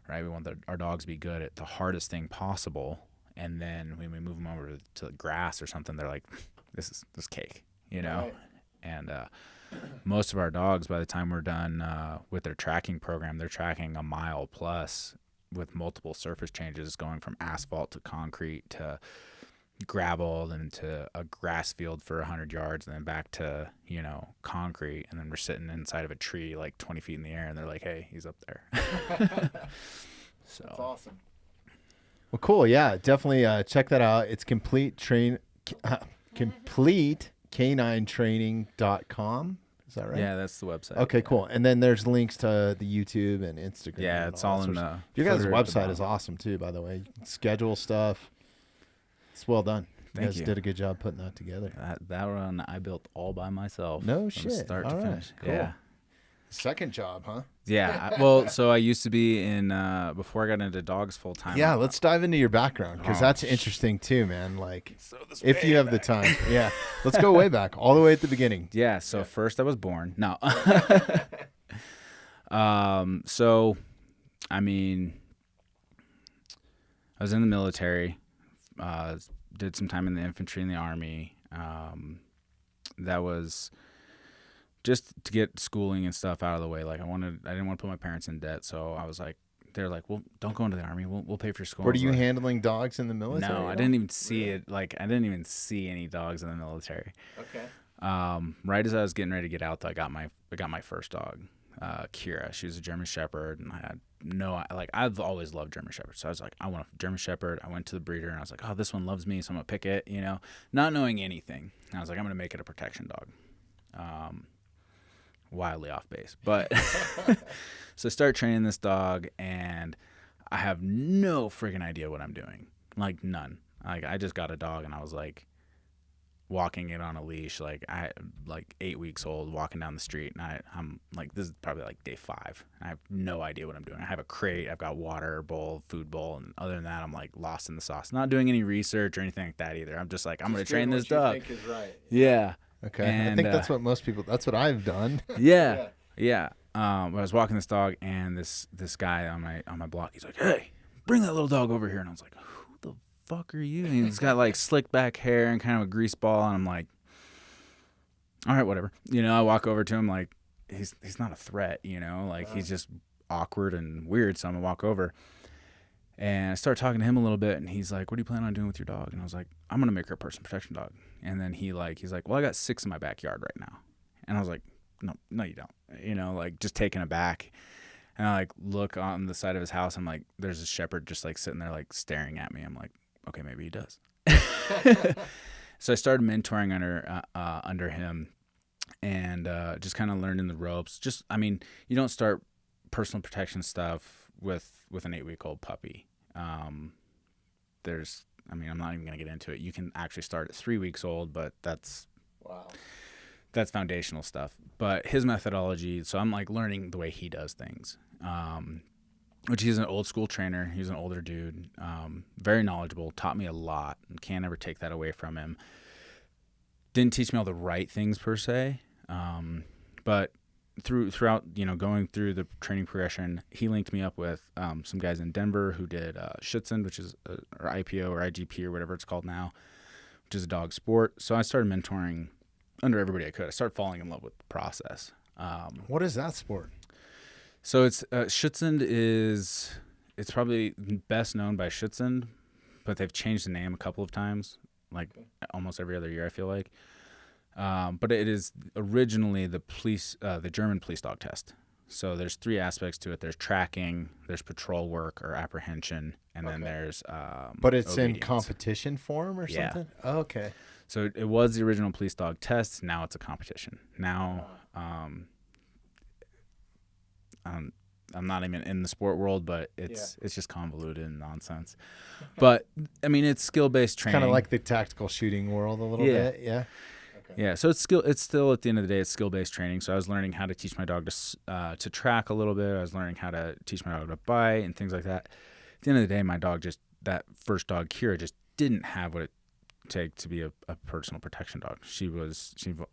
Right? We want our dogs to be good at the hardest thing possible, and then when we move them over to grass or something, they're like, "This is cake," you know. Right. And most of our dogs, by the time we're done with their tracking program, they're tracking a mile plus with multiple surface changes, going from asphalt to concrete to gravel, then to a grass field for 100 yards, and then back to concrete, and then we're sitting inside of a tree like 20 feet in the air, and they're like, "Hey, he's up there." So that's awesome. Well, cool. Yeah, definitely check that out. It's CompleteCanineTraining.com. Is that right? Yeah, that's the website. Okay, cool. And then there's links to the YouTube and Instagram. Yeah, it's all in the. Your guys' website is awesome too, by the way. You can schedule stuff. It's well done. You guys did a good job putting that together. That one I built all by myself. No shit. Start to finish. Cool. Yeah. Second job, huh? Yeah. Well, so I used to be in before I got into dogs full time. Yeah, let's dive into your background because that's interesting too, man. Like, if you have the time, yeah, let's go way back, all the way at the beginning. Yeah. So first I was born. No. So, I mean, I was in the military. Did some time in the infantry and the army. That was just to get schooling and stuff out of the way. Like I didn't want to put my parents in debt, so I was like, they're like, well, don't go into the army. We'll pay for your school. Were you handling dogs in the military? No, I didn't even see it. Like I didn't even see any dogs in the military. Okay. Right as I was getting ready to get out, though, I got my first dog, Kira. She was a German Shepherd, and I had I've always loved German Shepherds. So I was like, I want a German Shepherd. I went to the breeder, and I was like, oh, this one loves me, so I'm gonna pick it. Not knowing anything. And I was like, I'm gonna make it a protection dog. Wildly off base, but so I start training this dog, and I have no friggin' idea what I'm doing. Like none. Like I just got a dog, and I was like walking it on a leash, like 8 weeks old, walking down the street, and I'm like, this is probably like day 5. I have no idea what I'm doing. I have a crate, I've got water bowl, food bowl, and other than that, I'm like lost in the sauce. Not doing any research or anything like that either. I'm just like, I'm gonna train this dog. Think is right. Yeah. Okay. And, I think that's what most people. That's what I've done. Yeah. I was walking this dog, and this guy on my block, he's like, "Hey, bring that little dog over here." And I was like, "Who the fuck are you?" And he's got like slick back hair and kind of a grease ball, and I'm like, "All right, whatever." I walk over to him like he's not a threat, he's just awkward and weird. So I'm gonna walk over, and I start talking to him a little bit, and he's like, "What do you plan on doing with your dog?" And I was like, "I'm gonna make her a personal protection dog." And then he's like, "Well, I got 6 in my backyard right now." And I was like, No, you don't. Just taken aback. And I like look on the side of his house. I'm like, there's a shepherd just like sitting there like staring at me. I'm like, okay, maybe he does. So I started mentoring under him, and just kind of learning the ropes. You don't start personal protection stuff with an 8-week-old puppy. I'm not even going to get into it. You can actually start at 3 weeks old, but that's foundational stuff. But his methodology, so I'm like learning the way he does things, which he's an old school trainer. He's an older dude, very knowledgeable, taught me a lot, and can't ever take that away from him. Didn't teach me all the right things per se, but throughout, going through the training progression, he linked me up with some guys in Denver who did Schutzhund, which is or IPO or IGP or whatever it's called now, which is a dog sport. So I started mentoring under everybody I could. I started falling in love with the process. What is that sport? So it's Schutzhund it's probably best known by Schutzhund, but they've changed the name a couple of times, like almost every other year, I feel like. But it is originally the German police dog test. So there's 3 aspects to it. There's tracking, there's patrol work or apprehension, and then there's but it's obedience. in competition form or something? Oh, okay. So it was the original police dog test. Now it's a competition. Now I'm not even in the sport world, but it's just convoluted and nonsense. But I mean, it's skill-based training. Kind of like the tactical shooting world a little bit. Yeah. Okay. Yeah. So it's still at the end of the day, it's skill-based training. So I was learning how to teach my dog to track a little bit. I was learning how to teach my dog to bite and things like that. At the end of the day, my dog that first dog, Kira, just didn't have what it take to be a personal protection dog. She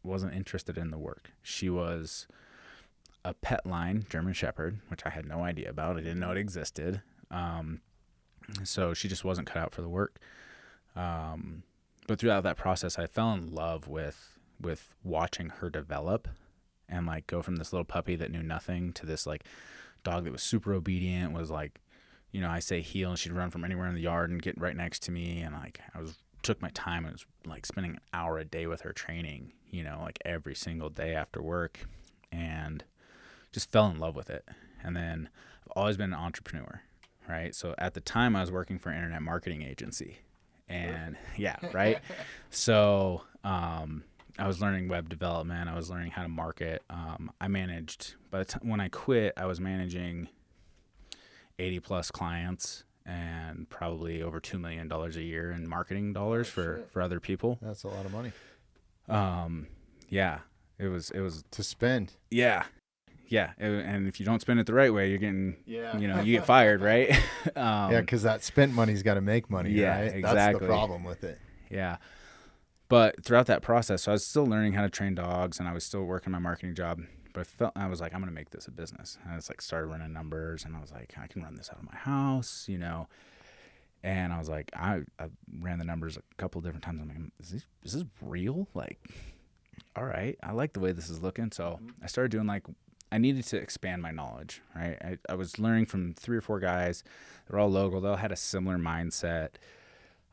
wasn't interested in the work. She was a pet line German Shepherd, which I had no idea about. I didn't know it existed. So she just wasn't cut out for the work. But throughout that process, I fell in love with watching her develop and like go from this little puppy that knew nothing to this like dog that was super obedient, was like, I say heel and she'd run from anywhere in the yard and get right next to me. And like took my time and was like spending an hour a day with her training, like every single day after work, and just fell in love with it. And then I've always been an entrepreneur, right? So at the time I was working for an internet marketing agency, and right. So I was learning web development. I was learning how to market. I managed, by the time when I quit, I was managing 80 plus clients and probably over $2 million a year in marketing dollars for other people. That's a lot of money. It was to spend. Yeah. And if you don't spend it the right way, you're getting, you get fired, right? Because that spent money's got to make money, right? Exactly. That's the problem with it. Yeah. But throughout that process, so I was still learning how to train dogs, and I was still working my marketing job. But I was like, I'm going to make this a business. And I just like started running numbers, and I was like, I can run this out of my house, And I was like, I ran the numbers a couple of different times. I'm like, is this real? Like, all right, I like the way this is looking. So I started doing I needed to expand my knowledge, right? I was learning from 3 or 4 guys. They're all local. They all had a similar mindset.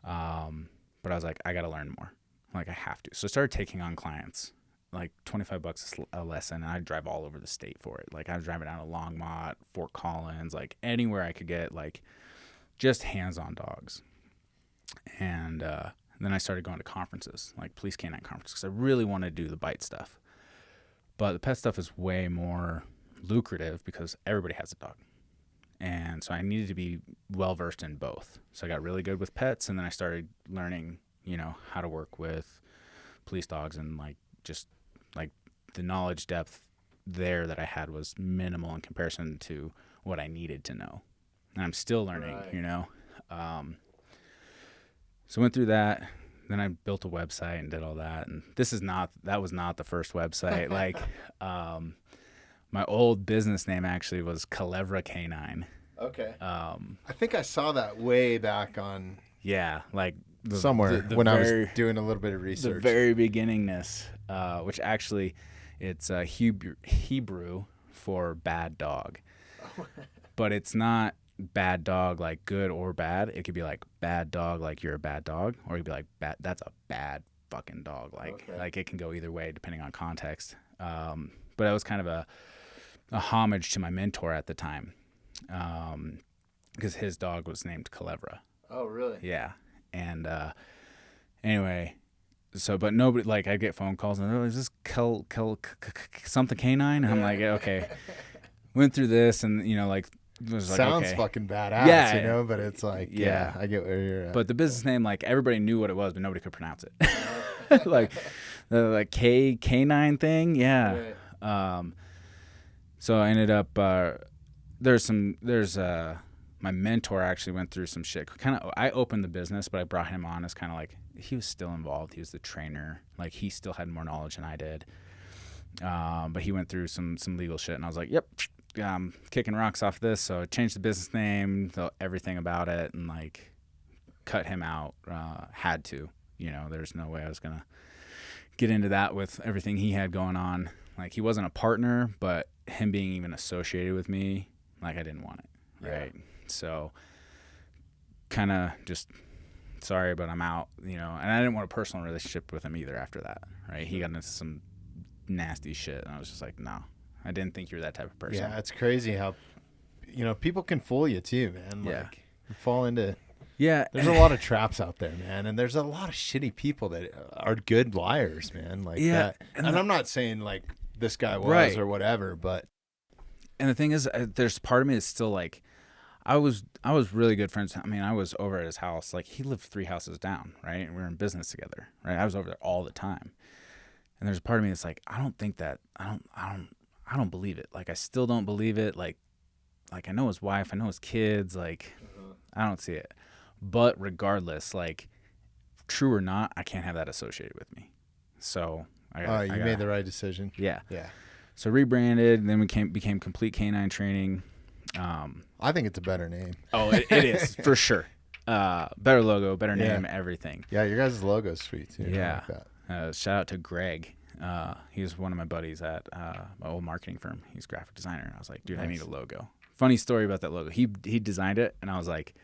But I was like, I got to learn more. Like, I have to. So I started taking on clients, like $25 a lesson, and I'd drive all over the state for it. Like, I was driving down to Longmont, Fort Collins, like anywhere I could get, like, just hands-on dogs. And then I started going to conferences, like police canine conferences, because I really wanted to do the bite stuff. But the pet stuff is way more lucrative because everybody has a dog. And so I needed to be well-versed in both. So I got really good with pets, and then I started learning, how to work with police dogs, and just the knowledge depth there that I had was minimal in comparison to what I needed to know. And I'm still learning, So went through that. Then I built a website and did all that. And that was not the first website. My old business name actually was Culebra Canine. Okay. I think I saw that way back on. Yeah. Somewhere when I was doing a little bit of research. The very beginningness, which actually it's Hebrew for bad dog. But it's not bad dog like good or bad. It could be like bad dog like you're a bad dog, or you'd be like that's a bad fucking dog. Like it can go either way depending on context. But it was kind of a homage to my mentor at the time, because his dog was named Culebra. Oh, really? Yeah. And anyway, so but nobody, I'd get phone calls and they're like, is this something canine? And I'm like, okay. Went through this, and was like, sounds okay. fucking badass, but it's like, yeah, I get where you're at. But the business name, everybody knew what it was, but nobody could pronounce it. The K9 thing, yeah. Right. So I ended up my mentor actually went through some shit. I opened the business, but I brought him on as he was still involved. He was the trainer. He still had more knowledge than I did. But he went through some legal shit, and I was like, yep, kicking rocks off this. So I changed the business name, everything about it, and like cut him out. Had to, there's no way I was gonna get into that with everything he had going on. Like, he wasn't a partner, but him being even associated with me, like, I didn't want it, right? Yeah. So kind of just, sorry, but I'm out, and I didn't want a personal relationship with him either after that, right? He got into some nasty shit, and I was just like, no, I didn't think you were that type of person. Yeah, it's crazy how, people can fool you too, man. Like, you fall into... Yeah. There's a lot of traps out there, man. And there's a lot of shitty people that are good liars, man. Like that. And I'm not saying like this guy was or whatever, but. And the thing is, there's part of me that's still like, I was really good friends. I mean, I was over at his house. Like, he lived 3 houses down, right? And we were in business together, right? I was over there all the time. And there's a part of me that's like, I don't think that, I don't believe it. Like, I still don't believe it. Like I know his wife, I know his kids. Like, I don't see it. But regardless, like, true or not, I can't have that associated with me. So you made the right decision. Yeah. So rebranded, and then we became Complete Canine Training. I think it's a better name. Oh, it is for sure. Better logo, better name, everything. Yeah, your guys' logo's sweet too. Yeah. I like that. Shout out to Greg. He was one of my buddies at my old marketing firm. He's a graphic designer. I was like, dude, nice. I need a logo. Funny story about that logo. He designed it, and I was like,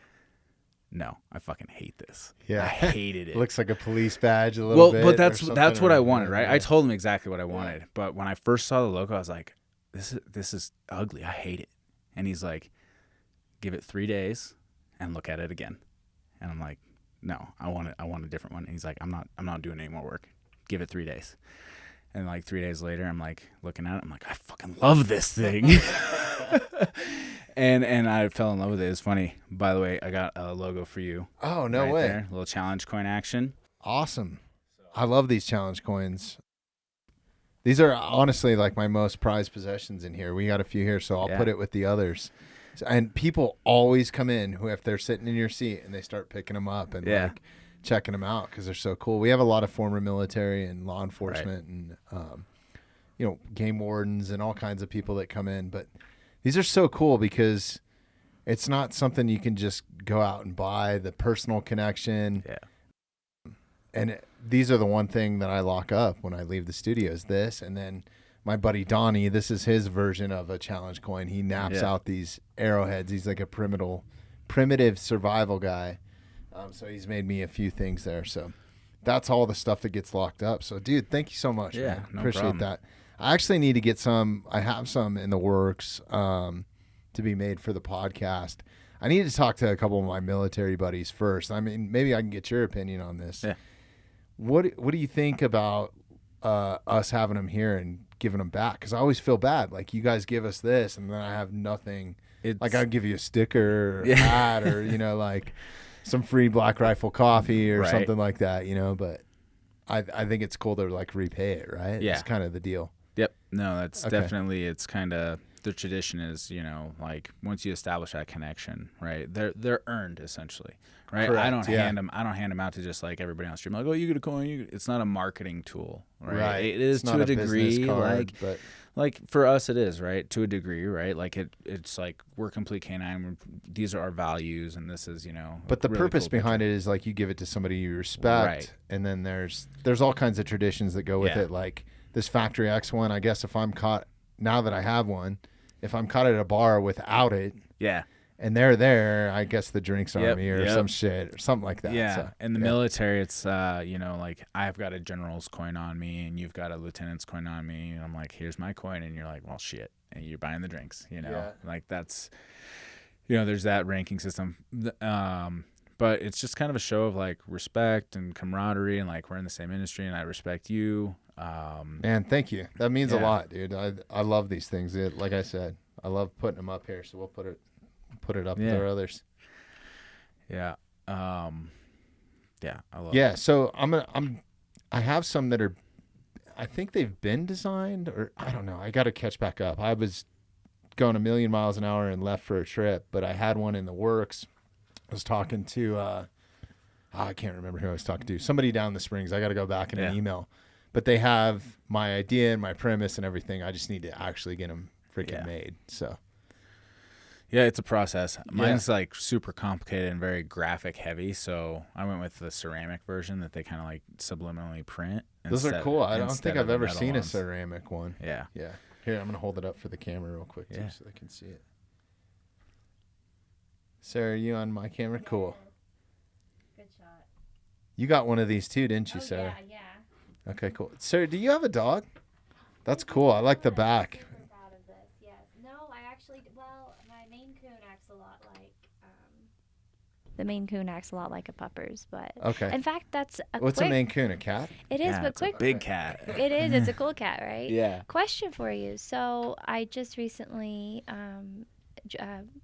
no, I fucking hate this. Yeah. I hated it. Looks like a police badge a little bit. Well, but that's what I wanted, right? Yeah. I told him exactly what I wanted. Yeah. But when I first saw the logo, I was like, this is ugly. I hate it. And he's like, give it 3 days and look at it again. And I'm like, no, I want a different one. And he's like, I'm not doing any more work. Give it 3 days. And like 3 days later, I'm like looking at it. I'm like, I fucking love this thing. And I fell in love with it. It's funny. By the way, I got a logo for you. Oh, no way. There. A little challenge coin action. Awesome. I love these challenge coins. These are honestly like my most prized possessions in here. We got a few here, so I'll put it with the others. And people always come in if they're sitting in your seat and they start picking them up and like checking them out because they're so cool. We have a lot of former military and law enforcement and game wardens and all kinds of people that come in, but these are so cool because it's not something you can just go out and buy. The personal connection. Yeah. And these are the one thing that I lock up when I leave the studio is this. And then my buddy Donnie, this is his version of a challenge coin. He naps out these arrowheads. He's like a primitive survival guy. So he's made me a few things there. So that's all the stuff that gets locked up. So, dude, thank you so much, man. No Appreciate problem. That. I actually need to get some. I have some in the works to be made for the podcast. I need to talk to a couple of my military buddies first. I mean, maybe I can get your opinion on this. Yeah. What do you think about us having them here and giving them back? Because I always feel bad. Like, you guys give us this, and then I have nothing. Like, I'd give you a sticker or a hat or, like some free Black Rifle coffee or something like that, But I think it's cool to, like, repay it, right? Yeah. It's kind of the deal. Yep. No, that's definitely, it's kind of, the tradition is, like, once you establish that connection, right, they're earned essentially, right? Correct, I don't hand them out to just like everybody on the street. I'm like, oh, you get a coin. It's not a marketing tool, right? It is to a degree, card, but like for us, it is, right? To a degree, right? Like it's like we're Complete Canine. These are our values, and this is, But the really purpose behind it is like you give it to somebody you respect, and then there's all kinds of traditions that go with it, like this Factory X one. I guess if I'm caught now that I have one. If I'm caught at a bar without it, and they're there, I guess the drinks on me or some shit or something like that. Yeah, so, in the military, it's like I've got a general's coin on me and you've got a lieutenant's coin on me, and I'm like, here's my coin, and you're like, well, shit, and you're buying the drinks, like that's, there's that ranking system, but it's just kind of a show of like respect and camaraderie, and like we're in the same industry, and I respect you. Man, thank you. That means a lot, dude. I love these things. Like I said, I love putting them up here, so we'll put it up with our others. Yeah. I love it. So I have some that are, I think they've been designed, or I don't know. I got to catch back up. I was going 1,000,000 miles an hour and left for a trip, but I had one in the works. I was talking to I can't remember who I was talking to. Somebody down in the Springs. I got to go back in an email. but they have my idea and my premise and everything. I just need to actually get them freaking made. So. Yeah, it's a process. Mine's like super complicated and very graphic heavy, so I went with the ceramic version that they kind of like subliminally print. Those are cool. I don't think I've ever seen ones. A ceramic one. Yeah. Yeah. Here, I'm going to hold it up for the camera real quick too so they can see it. Sarah, are you on my camera? Cool. Good shot. You got one of these too, didn't you, Sarah? Yeah. Okay, cool. Sarah, do you have a dog? That's cool. I like the back. Proud of this. Yes. No, I actually. Well, my Maine Coon acts a lot like. The Maine Coon acts a lot like a Puppers, but. Okay. In fact, that's a. What's a Maine Coon? A cat? It is, but it's quick. a big cat. It is. It's a cool cat, right? Yeah. Question for you. So I just recently.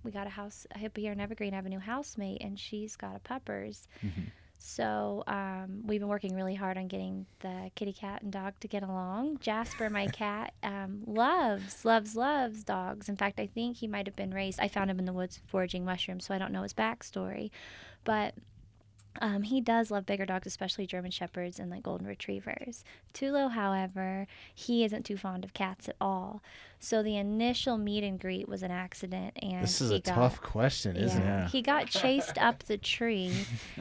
We got a house up here in Evergreen. I have a new housemate, and she's got a Puppers. Mm-hmm. So we've been working really hard on getting the kitty cat and dog to get along. Jasper, my cat, loves dogs. In fact, I think he might have been raised. I found him in the woods foraging mushrooms, so I don't know his backstory. But he does love bigger dogs, especially German Shepherds and like golden retrievers. Tulo, however, he isn't too fond of cats at all. So the initial meet and greet was an accident, and this is a tough question, isn't it? He got chased up the tree,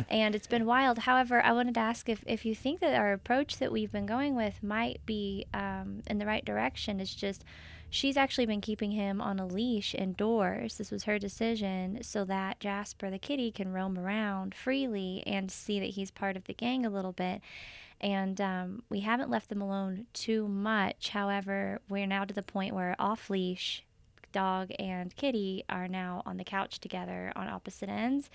and it's been wild. However, I wanted to ask if you think that our approach that we've been going with might be in the right direction. It's just she's actually been keeping him on a leash indoors. This was her decision, so that Jasper, the kitty, can roam around freely and see that he's part of the gang a little bit. And we haven't left them alone too much. However, we're now to the point where off-leash dog and kitty are now on the couch together on opposite ends.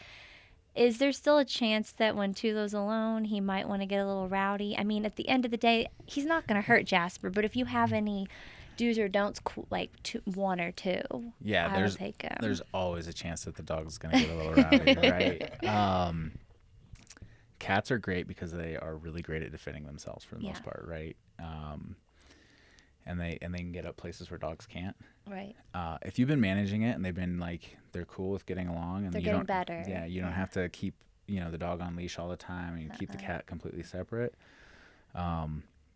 Is there still a chance that when Tulo's alone, he might want to get a little rowdy? I mean, at the end of the day, he's not going to hurt Jasper, but if you have any do's or don'ts, like one or two, yeah, I would take him. There's always a chance that the dog's going to get a little rowdy, right? Cats are great because they are really great at defending themselves for the most part, right? And they can get up places where dogs can't. Right. If you've been managing it and they've been like they're cool with getting along, and they're getting better. Yeah, you don't have to keep the dog on leash all the time, and you keep the cat completely separate. I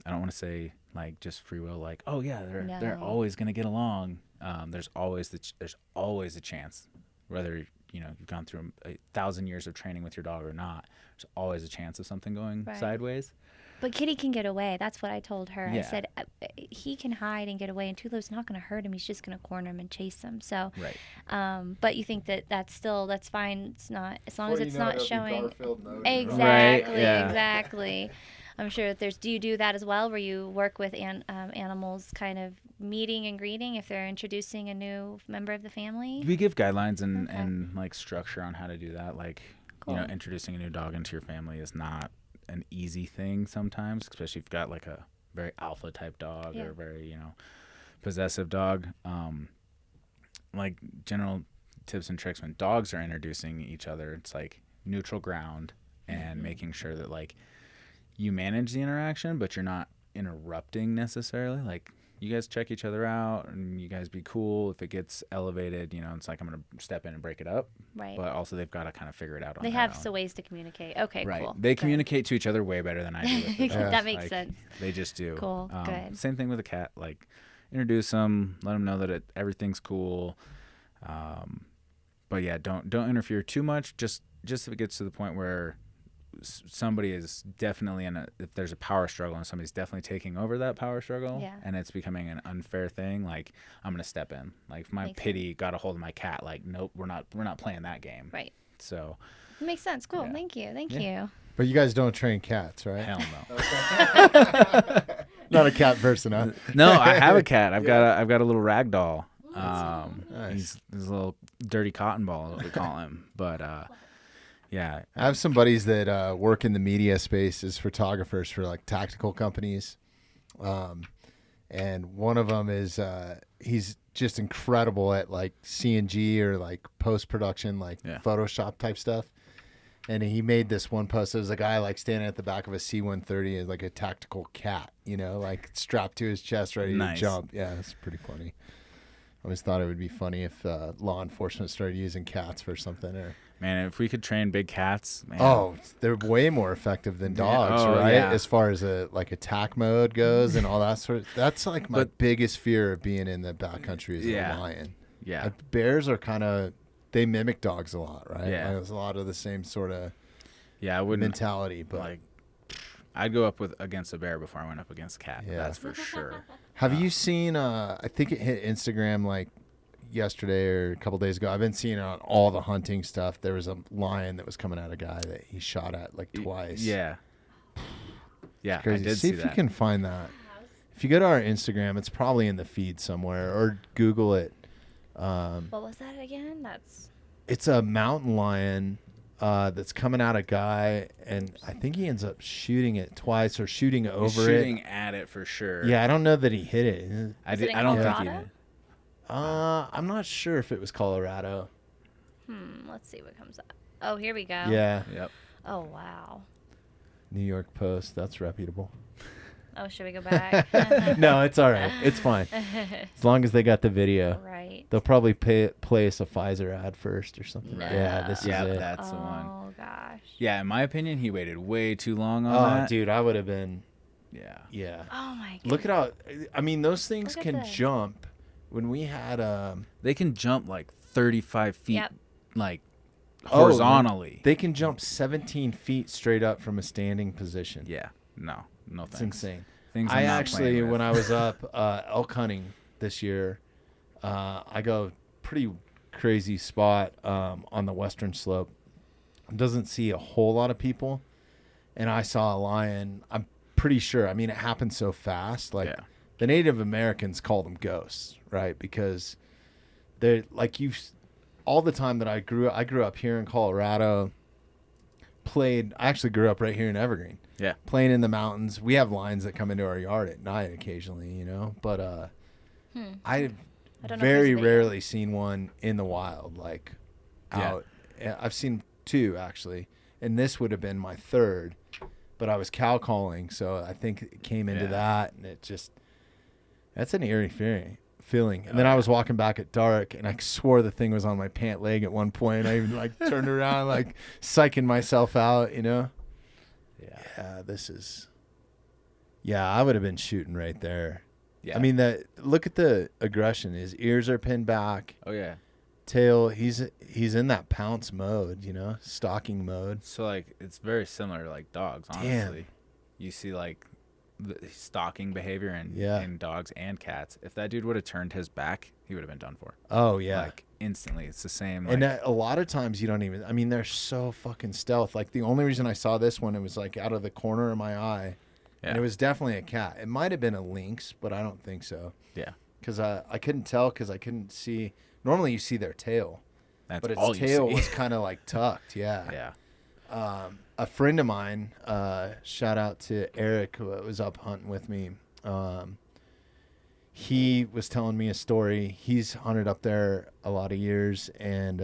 don't want to say like just free will, like they're always gonna get along. There's always a chance, whether you've gone through 1,000 years of training with your dog or not. There's always a chance of something going sideways. But Kitty can get away. That's what I told her. Yeah. I said he can hide and get away, and Tulo's not going to hurt him. He's just going to corner him and chase him. So, but you think that's fine. It's not, as long as it's not showing. Exactly. Exactly. I'm sure that do you do that as well, where you work with animals kind of meeting and greeting if they're introducing a new member of the family? We give guidelines and like structure on how to do that. Like, introducing a new dog into your family is not an easy thing sometimes, especially if you've got like a very alpha type dog or a very, possessive dog. Like general tips and tricks when dogs are introducing each other, it's like neutral ground and making sure that like you manage the interaction, but you're not interrupting necessarily. Like, you guys check each other out and you guys be cool. If it gets elevated, it's like I'm going to step in and break it up. Right. But also they've got to kind of figure it out on their own. They have some ways to communicate. Okay, right. Cool. They communicate to each other way better than I do with That makes sense. They just do. Cool. Good. Same thing with a cat. Like, introduce them, let them know that everything's cool. But yeah, don't interfere too much. Just if it gets to the point where somebody is definitely if there's a power struggle and somebody's definitely taking over that power struggle and it's becoming an unfair thing, like, I'm going to step in. Like, if my Pity got a hold of my cat, like, nope, we're not playing that game. Right. So. It makes sense. Cool. Yeah. Thank you. But you guys don't train cats, right? Hell no. Not a cat person, huh? No, I have a cat. I've got a little rag doll. Nice. He's a little dirty cotton ball, is what we call him. But yeah, I have some buddies that work in the media space as photographers for like tactical companies, and one of them is he's just incredible at like CNG or like post production, like Photoshop type stuff. And he made this one post. There was a guy like standing at the back of a C-130 as like a tactical cat, like strapped to his chest, ready to jump. Yeah, it's pretty funny. always thought it would be funny if law enforcement started using cats for something. Or Man, if we could train big cats, man. oh, they're way more effective than dogs, Oh, right? yeah. As far as like attack mode goes and all that sort of. That's like my biggest fear of being in the backcountry is a lion. Yeah. Like, bears are kind of, they mimic dogs a lot, right? Yeah. Like, there's a lot of the same sort of Yeah, I wouldn't mentality, but like. I'd go up against a bear before I went up against a cat. Yeah. That's for sure. have you seen? I think it hit Instagram like yesterday or a couple days ago. I've been seeing it on all the hunting stuff. There was a lion that was coming at a guy that he shot at like twice. Yeah. Yeah, I Crazy. did See see if that. you can find that. If you go to our Instagram, it's probably in the feed somewhere, or Google it. What was that again? That's It's a mountain lion that's coming at a guy, and I think he ends up shooting it twice or shooting He's over shooting it. at it for sure. Yeah, I don't know that he hit it. I Is it in don't think he Colorado? did. I'm not sure if it was Colorado. let's see what comes up. Oh, here we go. Yeah, Yep. Oh, wow. New York Post. That's reputable. Oh, should we go back? No, it's all right. It's fine. As long as they got the video. Right. They'll probably play us a Pfizer ad first or something. No. Yeah, this is Yeah, it. that's the one. Oh, gosh. Yeah, in my opinion, he waited way too long on Oh, that. dude, I would have been. Yeah. Yeah. Oh, my God. Look at how. I mean, those things Look at can this. jump. When we had They can jump like 35 feet, Yep. like Oh, horizontally. they can jump 17 feet straight up from a standing position. Yeah. No It's thanks. insane. Things I I'm not actually, playing with. when I was up elk hunting this year, I go pretty crazy spot on the western slope. Doesn't see a whole lot of people, and I saw a lion. I'm pretty sure. I mean, it happened so fast. Like Yeah. the Native Americans call them ghosts, right? Because they're like all the time that I grew up here in Colorado. I actually grew up right here in Evergreen. Yeah. Playing in the mountains. We have lions that come into our yard at night occasionally, you know. But I've I don't know if very there's a video. rarely seen one in the wild, like Yeah. out. I've seen two actually, and this would have been my third. But I was cow calling, so I think it came into Yeah. that, and that's an eerie feeling. And then I was walking back at dark, and I swore the thing was on my pant leg at one point. I even like turned around, like psyching myself out, you know. Yeah, I would have been shooting right there. Yeah. I mean, look at the aggression. His ears are pinned back, Oh yeah. tail. He's in that pounce mode, you know, stalking mode. So like it's very similar to like dogs, honestly. You see like the stalking behavior in dogs and cats. If that dude would have turned his back, he would have been done for. Oh yeah. Like instantly. It's the same. And Like, a lot of times you don't even, I mean, they're so fucking stealth. Like the only reason I saw this one, it was like out of the corner of my eye. yeah. And it was definitely a cat. It might have been a lynx, but I don't think so. yeah. Because I couldn't tell because I couldn't see. Normally you see their tail, That's but its all you tail see. was kind of like tucked. Yeah. Yeah. A friend of mine, shout out to Eric, who was up hunting with me. He was telling me a story. He's hunted up there a lot of years, and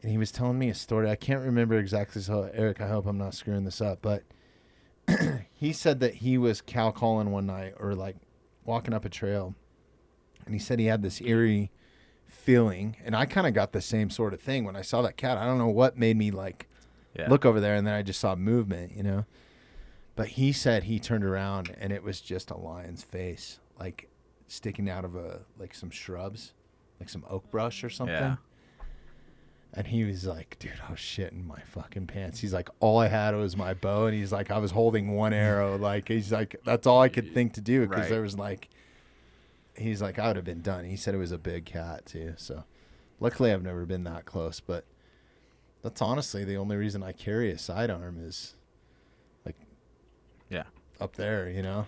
he was telling me a story. I can't remember exactly. So Eric, I hope I'm not screwing this up, but he said that he was cow calling one night, or like walking up a trail, and he said he had this eerie feeling, and I kind of got the same sort of thing when I saw that cat. I don't know what made me like Yeah. look over there, and then I just saw movement, you know. But he said he turned around and it was just a lion's face, like sticking out of some shrubs, like some oak brush or something. Yeah. And he was like, dude, I was shitting my fucking pants. He's like, all I had was my bow, and he's like, I was holding one arrow. Like, he's like, that's all I could think to do, because Right. there was like, he's like, I would have been done. He said it was a big cat too. So luckily I've never been that close, but that's honestly the only reason I carry a sidearm is like Yeah. up there, you know.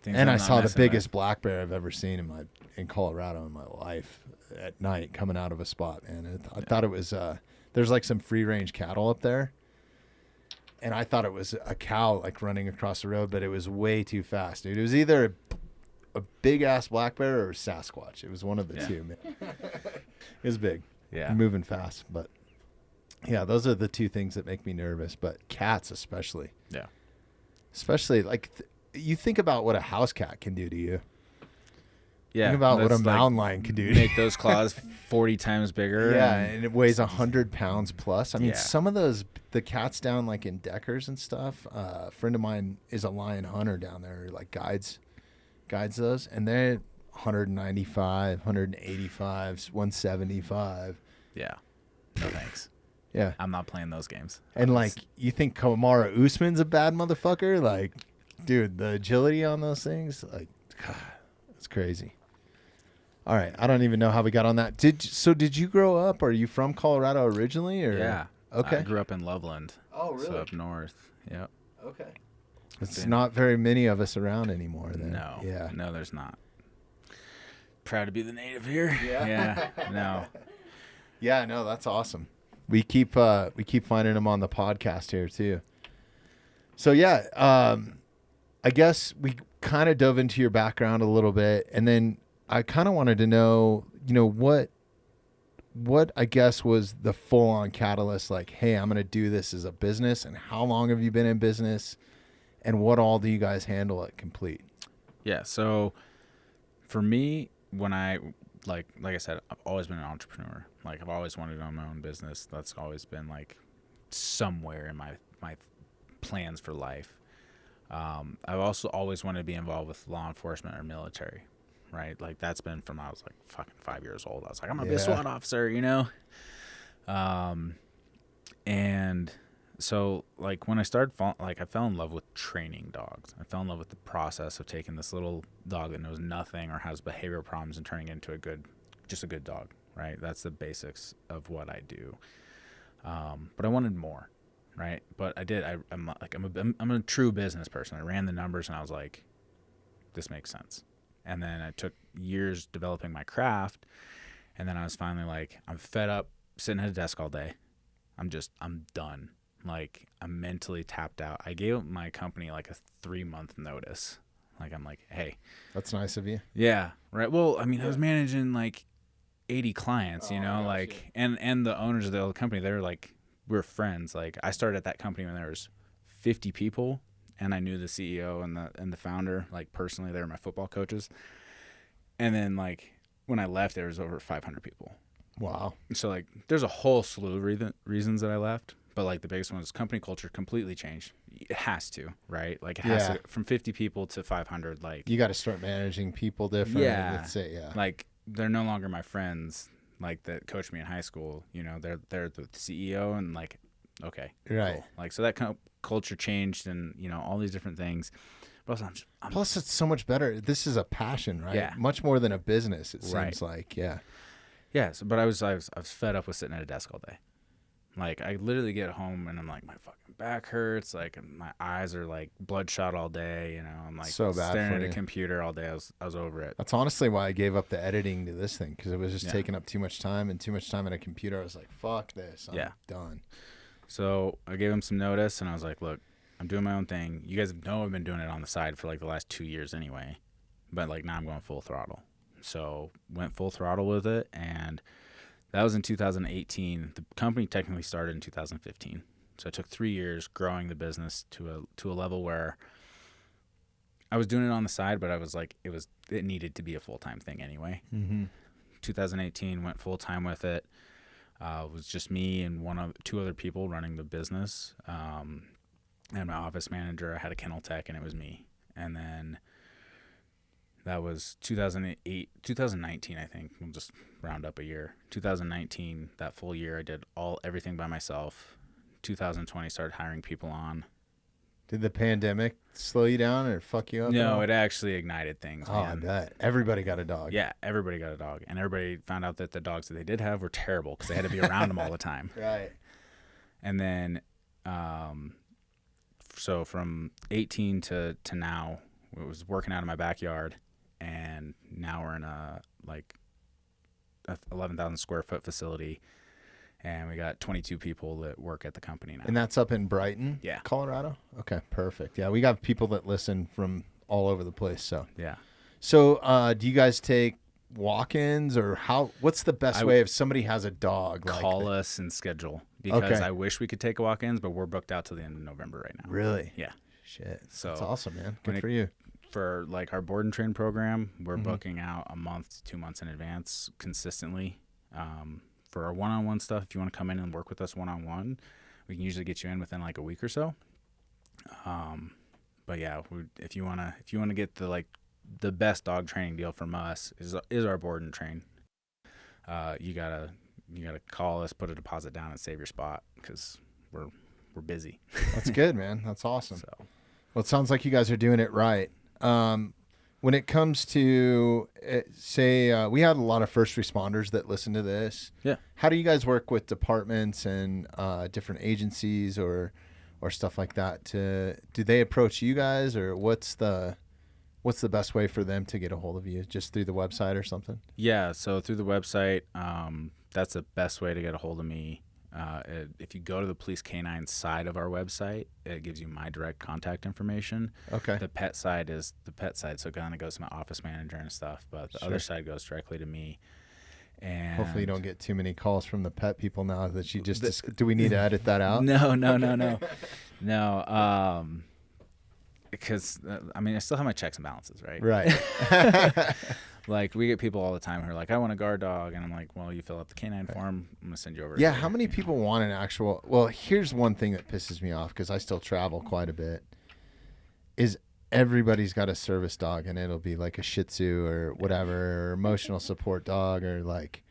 Things And I'm I not saw the messing biggest with. black bear I've ever seen in Colorado in my life at night coming out of a spot, man. I thought it was there's like some free range cattle up there, and I thought it was a cow like running across the road, but it was way too fast, dude. It was either a big ass black bear or a Sasquatch. It was one of the Yeah. two, man. It was big, Yeah. moving fast, but yeah, those are the two things that make me nervous. But cats especially. Yeah. Especially like you think about what a house cat can do to you. Yeah. Think about what a that's, like, mountain lion could do. Make those claws 40 times bigger. Yeah, and it weighs 100 pounds plus. I mean, Yeah. some of those, the cats down like in Deckers and stuff. A friend of mine is a lion hunter down there, like guides those, and they're 195, 185, 175. Yeah. No thanks. Yeah, I'm not playing those games. and like you think Kamara Usman's a bad motherfucker? Like, dude, the agility on those things, like, God, it's crazy. All right, I don't even know how we got on that. Did you grow up? Are you from Colorado originally, or Yeah. Okay. I grew up in Loveland. Oh, really? So up north. Yep. Okay. It's not very many of us around anymore then. No. Yeah. No, there's not. Proud to be the native here. Yeah. Yeah. No. Yeah, no, that's awesome. We keep finding them on the podcast here too. So yeah, I guess we kind of dove into your background a little bit, and then I kind of wanted to know, what I guess was the full-on catalyst, like, hey, I'm going to do this as a business, and how long have you been in business, and what all do you guys handle at Complete? Yeah. So for me, when I, like I said, I've always been an entrepreneur. Like, I've always wanted to own my own business. That's always been like somewhere in my plans for life. I've also always wanted to be involved with law enforcement or military, right? Like, that's been from I was like fucking 5 years old. I was like, I'm gonna be a SWAT officer, and so like when I started I fell in love with training dogs. I fell in love with the process of taking this little dog that knows nothing or has behavioral problems and turning it into just a good dog, right? That's the basics of what I do. But I wanted more, right? But I did. I'm a true business person. I ran the numbers and I was like, this makes sense. And then I took years developing my craft, and then I was finally like, I'm fed up sitting at a desk all day. I'm done. Like, I'm mentally tapped out. I gave my company like a 3-month notice. Like, I'm like, hey. That's nice of you. Yeah, right. Well, I mean, I was managing like 80 clients, like, and the owners of the old company, they were like, we're friends. Like, I started at that company when there was 50 people, and I knew the CEO and the founder, like, personally. They were my football coaches. And then, like, when I left, there was over 500 people. Wow. So, like, there's a whole slew of reasons that I left. But, like, the biggest one is company culture completely changed. It has to, right? Like, it has to, from 50 people to 500, like. You got to start managing people differently. Yeah. Let's say, yeah. Like, they're no longer my friends, like, that coached me in high school. They're the CEO, and, like, okay. Right. Cool. Like, so that culture changed, and, all these different things. But also, Plus, it's so much better. This is a passion, right? Yeah. Much more than a business, it seems Right. like. Yeah. Yeah. So, but I was fed up with sitting at a desk all day. Like, I literally get home and I'm like, my fucking back hurts. Like, my eyes are like bloodshot all day. I'm like So bad staring for at a you. computer all day. I was over it. That's honestly why I gave up the editing to this thing, because it was just Yeah. taking up too much time, and too much time at a computer. I was like, fuck this. I'm done. So I gave him some notice, and I was like, look, I'm doing my own thing. You guys know I've been doing it on the side for like the last 2 years anyway. But like, now I'm going full throttle. So went full throttle with it, and that was in 2018. The company technically started in 2015. So it took 3 years growing the business to a level where I was doing it on the side, but I was like, it needed to be a full-time thing anyway. Mm-hmm. 2018 went full-time with it. It was just me and two other people running the business. And my office manager. I had a kennel tech, and it was me. And then that was 2019, I think. We'll just round up a year. 2019, that full year, I did everything by myself. 2020, started hiring people on. Did the pandemic slow you down or fuck you up? No, it actually ignited things. Oh, I man. bet. Everybody got a dog. Yeah, everybody got a dog. And everybody found out that the dogs that they did have were terrible because they had to be around them all the time. Right. And then, so from 18 to now, it was working out in my backyard. And now we're in a 11,000 square foot facility. And we got 22 people that work at the company now. And that's up in Brighton, Yeah. Colorado? Okay, perfect. Yeah, we got people that listen from all over the place. So, Yeah. So do you guys take walk-ins, or what's the best way if somebody has a dog? Call us and schedule, because Okay. I wish we could take walk-ins, but we're booked out till the end of November right now. Really? Yeah. Shit. So that's awesome, man. when Good it- for you. for like our board and train program, we're booking out a month to 2 months in advance consistently. For our one-on-one stuff, if you want to come in and work with us one-on-one, we can usually get you in within like a week or so. But yeah, if you wanna get the best dog training deal from us is our board and train. You gotta call us, put a deposit down, and save your spot because we're busy. That's good, man. That's awesome. So. Well, it sounds like you guys are doing it right. When it comes to, say, we had a lot of first responders that listen to this. Yeah. How do you guys work with departments and different agencies or stuff like that? Do they approach you guys, or what's the best way for them to get a hold of you? Just through the website or something? Yeah. So through the website, that's the best way to get a hold of me. If you go to the Police Canine side of our website, it gives you my direct contact information. Okay. The pet side is the pet side, so it kind of goes to my office manager and stuff. But the other side goes directly to me. And hopefully you don't get too many calls from the pet people now that you just. Do we need to edit that out? No. Because I still have my checks and balances, right? Right. Like, we get people all the time who are like, I want a guard dog. And I'm like, well, you fill out the canine form. I'm going to send you over. Yeah, how many people want an actual... Well, here's one thing that pisses me off, because I still travel quite a bit, is everybody's got a service dog, and it'll be like a Shih Tzu or whatever, or emotional support dog, or like...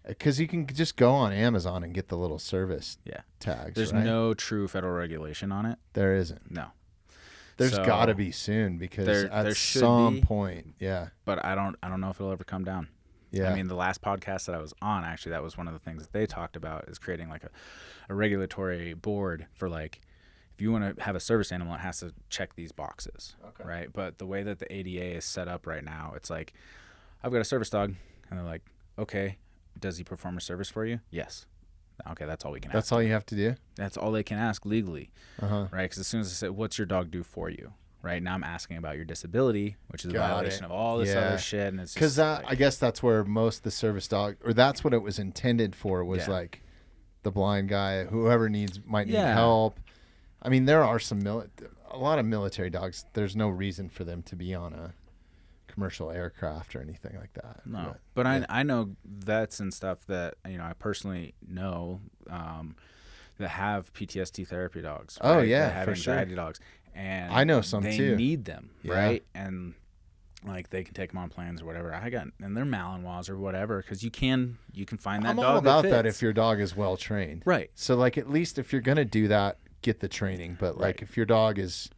Because you can just go on Amazon and get the little service tags, There's right? no true federal regulation on it. There isn't. No. There's So, got to be soon, because there at should some be. point, But I don't know if it'll ever come down. Yeah. I mean, the last podcast that I was on, actually, that was one of the things that they talked about, is creating like a regulatory board for, like, if you want to have a service animal, it has to check these boxes, right? But the way that the ADA is set up right now, it's like, I've got a service dog, and they're like, okay, does he perform a service for you? Yes. Okay, that's all we can ask. That's all you have to do? That's all they can ask legally, Uh-huh. right? Because as soon as I say, what's your dog do for you? Right now I'm asking about your disability, which is a violation of all this other shit. And it's because like, I guess that's where most of the service dog, or that's what it was intended for, was like the blind guy, whoever might need help. I mean, there are a lot of military dogs. There's no reason for them to be on a commercial aircraft or anything like that. No, but I know vets and stuff that I personally know that have PTSD therapy dogs. Oh right? yeah, that have for anxiety sure. dogs, and I know some they too. need them, right? And like they can take them on planes or whatever. And they're Malinois or whatever, because you can find that I'm dog. all about that that fits. if your dog is well trained. Right. So like, at least if you're gonna do that, get the training. But like, if your dog is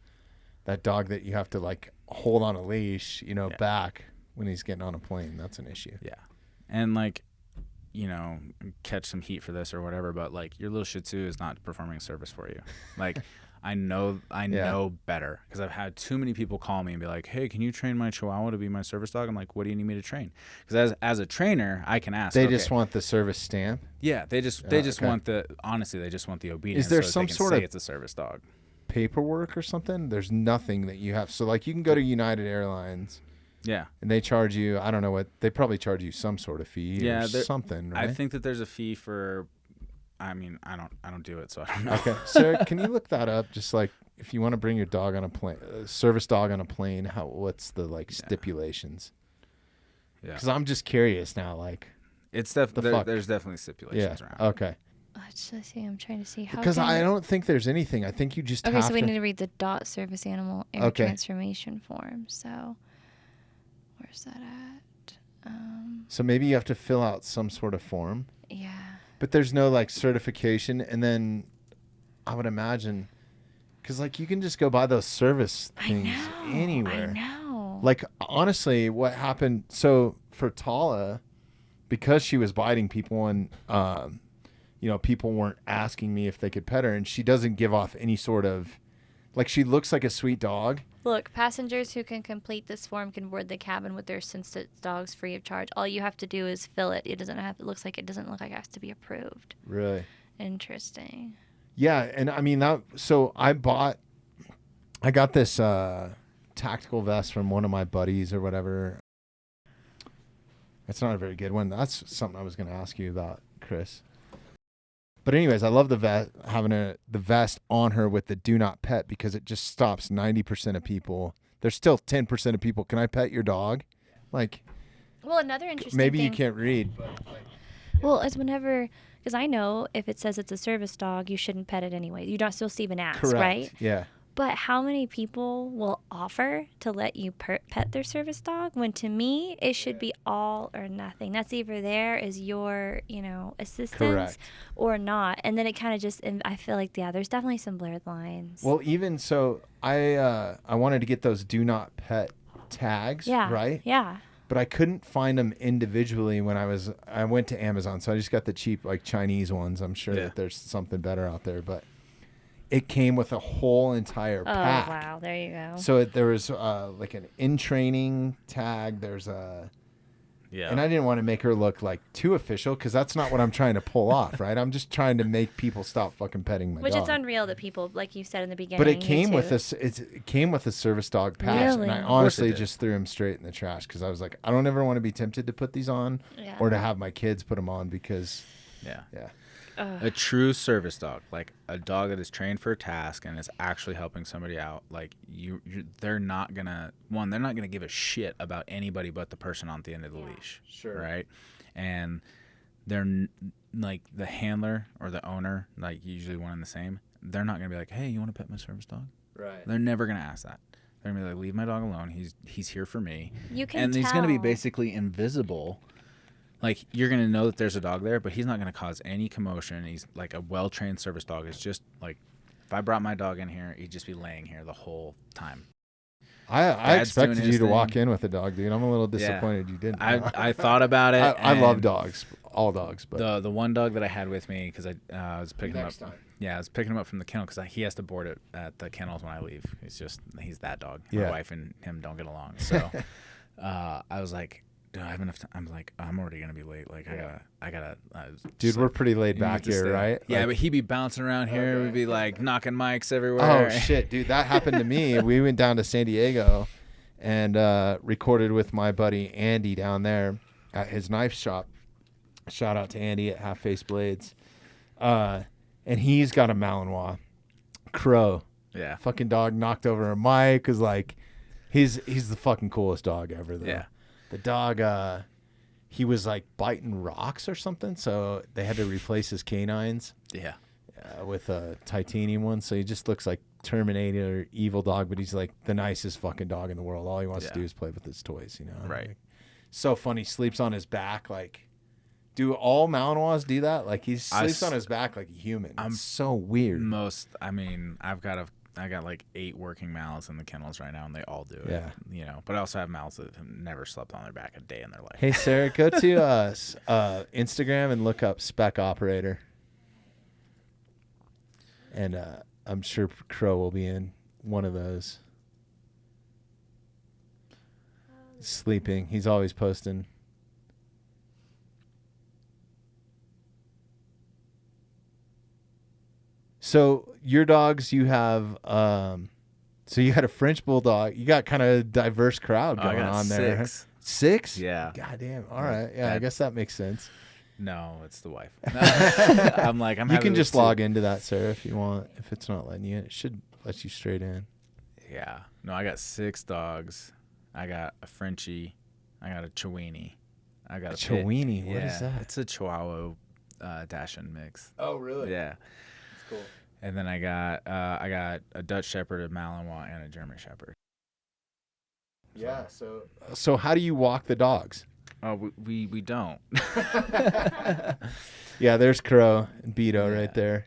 that dog that you have to like hold on a leash, back when he's getting on a plane, that's an issue. Yeah. And like, catch some heat for this or whatever, but like, your little Shih Tzu is not performing a service for you. Like, I know better, because I've had too many people call me and be like, hey, can you train my Chihuahua to be my service dog? I'm like, what do you need me to train? Because as a trainer, I can ask. They just want the service stamp. Yeah, they just want the obedience. Is there so some they can sort say of it's a service dog? Paperwork or something? There's nothing that you have. So like, you can go to United Airlines. Yeah. And they charge you, I don't know what, they probably charge you some sort of fee or something, right? I think that there's a fee for, I don't do it, so I don't know. Okay. Sarah, can you look that up? Just like, if you want to bring your dog on a plane, service dog on a plane, what's the stipulations? Yeah. Because I'm just curious now, like. It's there's definitely stipulations around. Okay. Let's just see. I'm trying to see how. Because I don't think there's anything. I think you just have to. Okay, so we need to read the service animal transformation form. So. Where's that at? So maybe you have to fill out some sort of form. Yeah. But there's no like certification, and then I would imagine, because like you can just go buy those service things anywhere. I know. Like honestly, what happened? So for Tala, because she was biting people, and people weren't asking me if they could pet her, and she doesn't give off any sort of, like, she looks like a sweet dog. Look, passengers who can complete this form can board the cabin with their sensitive dogs free of charge. All you have to do is fill it. It doesn't look like it has to be approved. Really? Interesting. Yeah, and I mean so I got this tactical vest from one of my buddies or whatever. It's not a very good one. That's something I was going to ask you about, Chris. But anyways, I love the having the vest on her with the do not pet, because it just stops 90% of people there's still 10% of people. Can I pet your dog? Like, Well, another interesting maybe thing. you can't read, but like, Well, it's whenever, because I know if it says it's a service dog, you shouldn't pet it anyway. You don't still even ask, correct. right? Yeah. But how many people will offer to let you pet their service dog when to me it should be all or nothing. That's either there as your, assistance Correct. or not. And then it kind of just, and I feel like, yeah, there's definitely some blurred lines. Well, even so, I wanted to get those do not pet tags, yeah. right? Yeah. But I couldn't find them individually when I went to Amazon, so I just got the cheap like Chinese ones. I'm sure that there's something better out there, but it came with a whole entire pack. Oh, wow. There you go. So there was like an in-training tag. There's a... Yeah. And I didn't want to make her look like too official because that's not what I'm trying to pull off, right? I'm just trying to make people stop fucking petting my Which dog. it's unreal that people, like you said in the beginning. But it came you with too. it came with a service dog pass, Really? and I Of course it honestly did. just threw him straight in the trash because I was like, I don't ever want to be tempted to put these on, Yeah. or to have my kids put them on because, Yeah. yeah, A true service dog, like a dog that is trained for a task and is actually helping somebody out. Like they're not gonna give a shit about anybody but the person on the end of the leash, sure, right? And they're like the handler or the owner, like usually one and the same. They're not gonna be like, hey, you want to pet my service dog? right, They're never gonna ask that. They're gonna be like, leave my dog alone. He's here for me. You can And he's gonna be tell. basically invisible. Like, you're going to know that there's a dog there, but he's not going to cause any commotion. He's like a well-trained service dog. It's just like, if I brought my dog in here, he'd just be laying here the whole time. I Dad's expected doing you his to walk thing. in with a dog, dude. I'm a little disappointed you didn't. I thought about it. I love and dogs, all dogs, but The one dog that I had with me, because I was picking Next him up. time. Yeah, I was picking him up from the kennel because he has to board it at the kennels when I leave. He's that dog. Yeah. My wife and him don't get along. So I was like, do I have enough time? I'm like, I'm already gonna be late. Like, I gotta. dude, we're pretty laid you back need to here, stay. right? Yeah, Like, but he'd be bouncing around here. Okay. We'd be like knocking mics everywhere. oh shit, dude, that happened to me. We went down to San Diego and recorded with my buddy Andy down there at his knife shop. Shout out to Andy at Half Face Blades. And he's got a Malinois Crow. Yeah. Fucking dog knocked over a mic. Was like, he's the fucking coolest dog ever though. Yeah. The dog, he was like biting rocks or something, so they had to replace his canines Yeah. with a titanium one. So he just looks like Terminator, evil dog, but he's like the nicest fucking dog in the world. All he wants to do is play with his toys, you know? Right. Like, so funny. Sleeps on his back. Like, do all Malinois do that? Like, he sleeps on his back like a human. It's so weird. I got like 8 working mouths in the kennels right now, and they all do it. Yeah. You know, but I also have mouths that have never slept on their back a day in their life. Hey, Sarah, go to Instagram and look up Spec Operator. And I'm sure Crow will be in one of those. Sleeping. He's always posting. So your dogs, you have, so you had a French Bulldog. You got kind of a diverse crowd I going got on there. 6. 6? Yeah. God damn. All right. Yeah, I guess that makes sense. No, it's the wife. I'm You happy can with just 2. log into that, Sarah, if you want. If it's not letting you in, it should let you straight in. Yeah. No, I got 6 dogs. I got a Frenchie. I got a Chiweenie. I got A a Chiweenie? What is that? It's a Chihuahua Dachshund mix. Oh, really? Yeah. That's cool. And then I got a Dutch Shepherd, a Malinois, and a German Shepherd. Yeah. So how do you walk the dogs? Oh, we don't. Yeah, there's Crow and Beto Yeah. right there.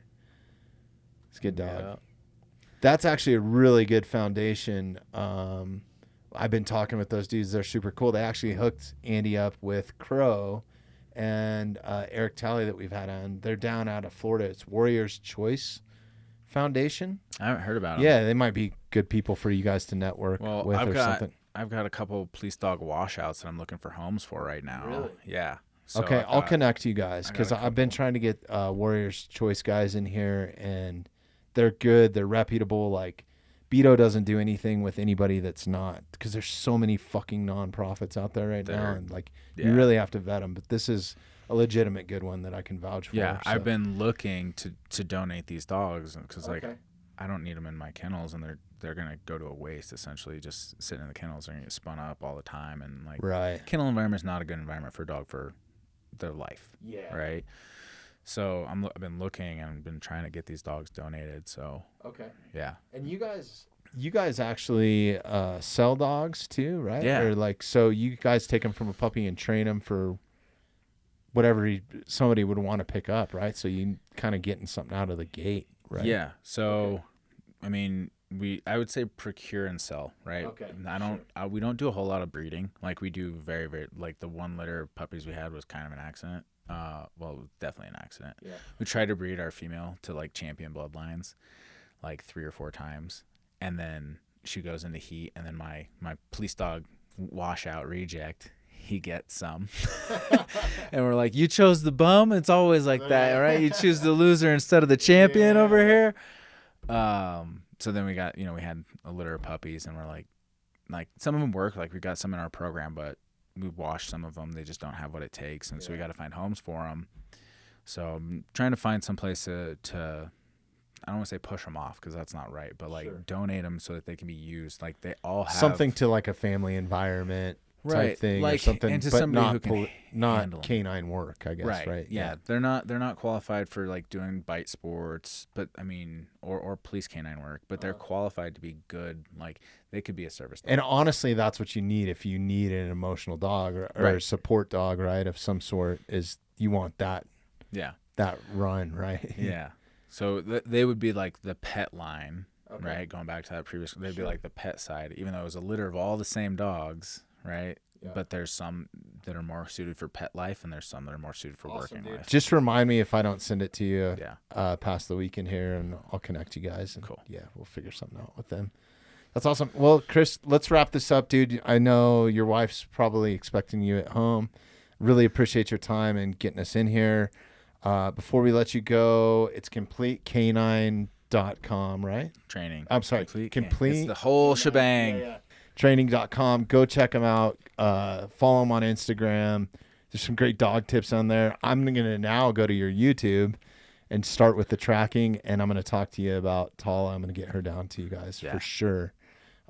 It's a good dog. Yeah. That's actually a really good foundation. I've been talking with those dudes. They're super cool. They actually hooked Andy up with Crow and Eric Talley that we've had on. They're down out of Florida. It's Warrior's Choice Foundation. I haven't heard about them. Yeah, they might be good people for you guys to network Well, with or something. I've got a couple police dog washouts that I'm looking for homes for right now. Really? Yeah. So Okay, I've I'll got- connect you guys I got because a I've been couple. trying to get Warrior's Choice guys in here, and they're good. They're reputable. Like, Beto doesn't do anything with anybody that's not, because there's so many fucking nonprofits out there right now, There- and like yeah. you really have to vet them. But this is a legitimate good one that I can vouch for. Yeah, so. I've been looking to donate these dogs because Okay. like I don't need them in my kennels, and they're gonna go to a waste essentially. Just sitting in the kennels, they're gonna get spun up all the time, and like Right. kennel environment is not a good environment for a dog for their life. Yeah. Right. So I've been looking and been trying to get these dogs donated. So Okay. yeah. And you guys actually sell dogs too, right? Yeah. Or like, so you guys take them from a puppy and train them for whatever somebody would want to pick up, right? So you kind of getting something out of the gate, right? Yeah. So, I mean, I would say procure and sell, right? Okay, We don't do a whole lot of breeding. Like we do very, very, like the one litter of puppies we had was kind of an accident. Well, it was definitely an accident. Yeah. We tried to breed our female to like champion bloodlines like 3 or 4 times. And then she goes into heat, and then my police dog washout reject, he gets some. And we're like, you chose the bum? It's always like that, right? You choose the loser instead of the champion over here. So then we got, we had a litter of puppies, and we're like some of them work. Like we got some in our program, but we washed some of them. They just don't have what it takes. And so we got to find homes for them. So I'm trying to find some place to I don't want to say push them off, because that's not right, but like donate them so that they can be used. Like they all have something to like a family environment type thing, like, or something, and to but somebody not who can handle 'em. canine work, I guess, right? Yeah. They're not qualified for like doing bite sports, but I mean, or police canine work, but they're qualified to be good. Like they could be a service dog. And honestly, that's what you need if you need an emotional dog or a support dog, right, of some sort. Is you want that run, right? Yeah. So they would be like the pet line, right? Going back to that previous, they'd be like the pet side, even though it was a litter of all the same dogs, right? Yeah. But there's some that are more suited for pet life, and there's some that are more suited for working life. Just remind me if I don't send it to you past the weekend here, and I'll connect you guys. And cool. Yeah, we'll figure something out with them. That's awesome. Well, Chris, let's wrap this up, dude. I know your wife's probably expecting you at home. Really appreciate your time and getting us in here. Before we let you go, it's CompleteCanine.com, right? Training. I'm sorry. Complete. It's the whole shebang. Training.com. Go check them out. Follow them on Instagram. There's some great dog tips on there. I'm going to now go to your YouTube and start with the tracking, and I'm going to talk to you about Tala. I'm going to get her down to you guys for sure,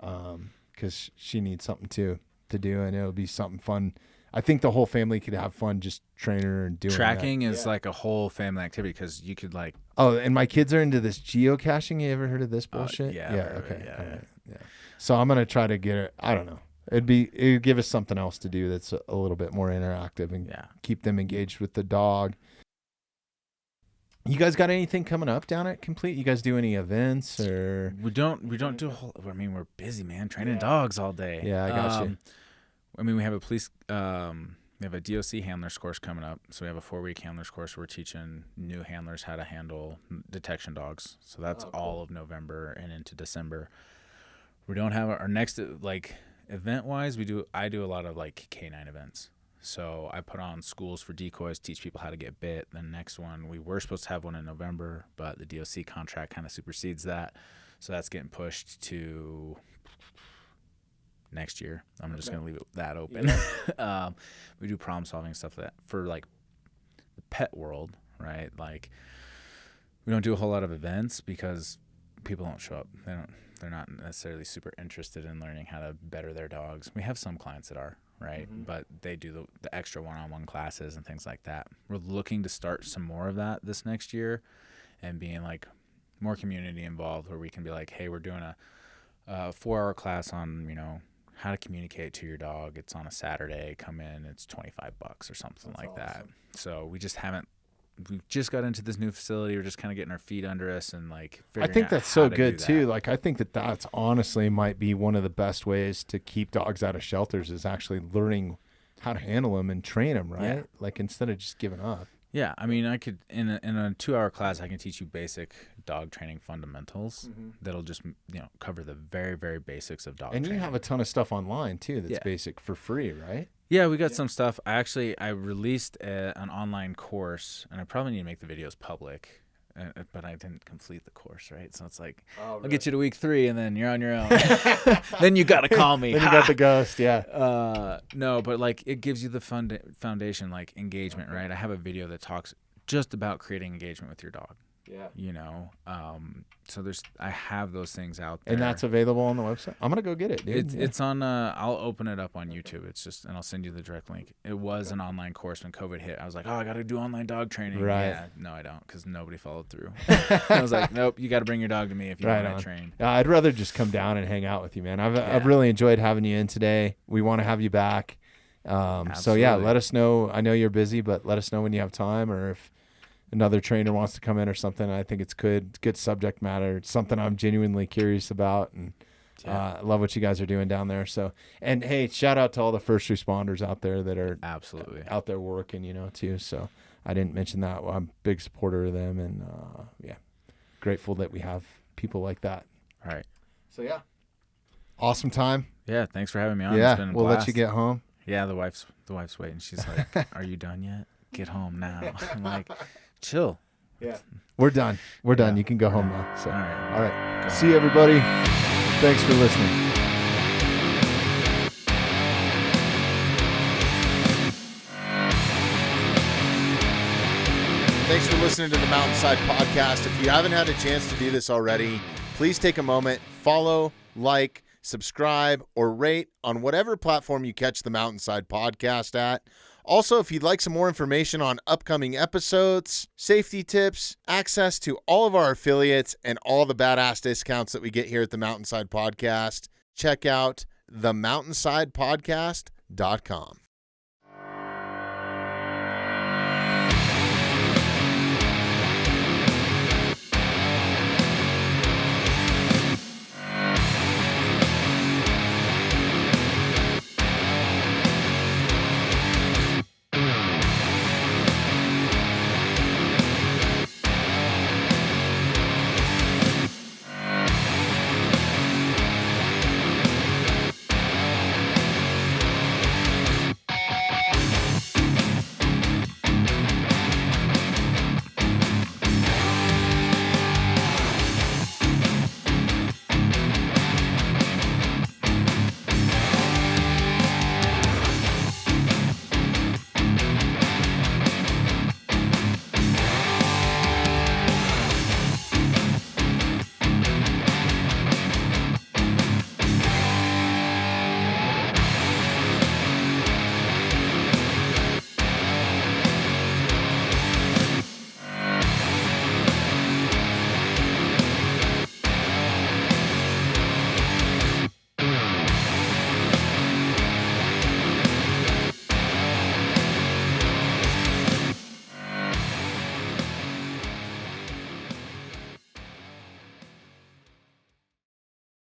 because she needs something to do, and it'll be something fun. I think the whole family could have fun just training her and doing tracking that. Is like a whole family activity, because you could like. Oh, and my kids are into this geocaching. You ever heard of this bullshit? Okay. Yeah. So I'm gonna try to get it. I don't know. It'd give us something else to do that's a little bit more interactive and keep them engaged with the dog. You guys got anything coming up down at Complete? You guys do any events or? We don't do a whole. I mean, we're busy, man, training dogs all day. Yeah, I got you. I mean, we have a police. We have a DOC handlers course coming up. So we have a 4-week handlers course. We're teaching new handlers how to handle detection dogs. So that's all of November and into December. We don't have our next event wise. I do a lot of like canine events. So I put on schools for decoys, teach people how to get bit. The next one, we were supposed to have one in November, but the DOC contract kind of supersedes that. So that's getting pushed to next year. I'm just going to leave that open. We do problem solving stuff like that for like the pet world, right? Like we don't do a whole lot of events because people don't show up. They're not necessarily super interested in learning how to better their dogs. We have some clients that are, right? Mm-hmm. But they do the extra one-on-one classes and things like that. We're looking to start some more of that this next year and being like more community involved, where we can be like, hey, we're doing a 4-hour class on, how to communicate to your dog. It's on a Saturday. Come in. It's $25 or something like that. So we just got into this new facility. We're just kind of getting our feet under us and like figuring I think out that's how so to good do too. that. Like I think that's honestly might be one of the best ways to keep dogs out of shelters is actually learning how to handle them and train them, right? Yeah. Like instead of just giving up. Yeah, I mean, I could in a 2-hour class, I can teach you basic dog training fundamentals that'll just cover the very, very basics of dog training. And you have a ton of stuff online too that's basic for free, right? Yeah, we got some stuff. I released an online course, and I probably need to make the videos public, but I didn't complete the course, right? So it's like, I'll get you to week 3, and then you're on your own. Then you got to call me. Then you got the ghost, yeah. No, but like it gives you the foundation, like engagement, right? I have a video that talks just about creating engagement with your dog. Yeah. You know, so I have those things out there. And that's available on the website. I'm gonna go get it, dude. It's on. I'll open it up on YouTube. It's just, and I'll send you the direct link. It was an online course when COVID hit. I was like, oh, I got to do online dog training. Right. Yeah, no, I don't, because nobody followed through. I was like, nope, you got to bring your dog to me if you want to train. I'd rather just come down and hang out with you, man. I've really enjoyed having you in today. We want to have you back. So yeah, let us know. I know you're busy, but let us know when you have time, or if another trainer wants to come in or something. I think it's good subject matter. It's something I'm genuinely curious about, and I love what you guys are doing down there. So, and hey, shout out to all the first responders out there that are absolutely out there working, you know, too. So I didn't mention that. Well, I'm a big supporter of them, and grateful that we have people like that. All right. So yeah, awesome time. Yeah, thanks for having me on. Yeah, it's been a we'll blast. let you get home. Yeah, the wife's waiting. She's like, "Are you done yet? Get home now." I'm like, "Chill." Yeah, we're done. We're done. You can go home now. So, all right. See you, everybody. Thanks for listening. Thanks for listening to the Mountainside Podcast. If you haven't had a chance to do this already, please take a moment, follow, like, subscribe, or rate on whatever platform you catch the Mountainside Podcast at. Also, if you'd like some more information on upcoming episodes, safety tips, access to all of our affiliates, and all the badass discounts that we get here at the Mountainside Podcast, check out themountainsidepodcast.com.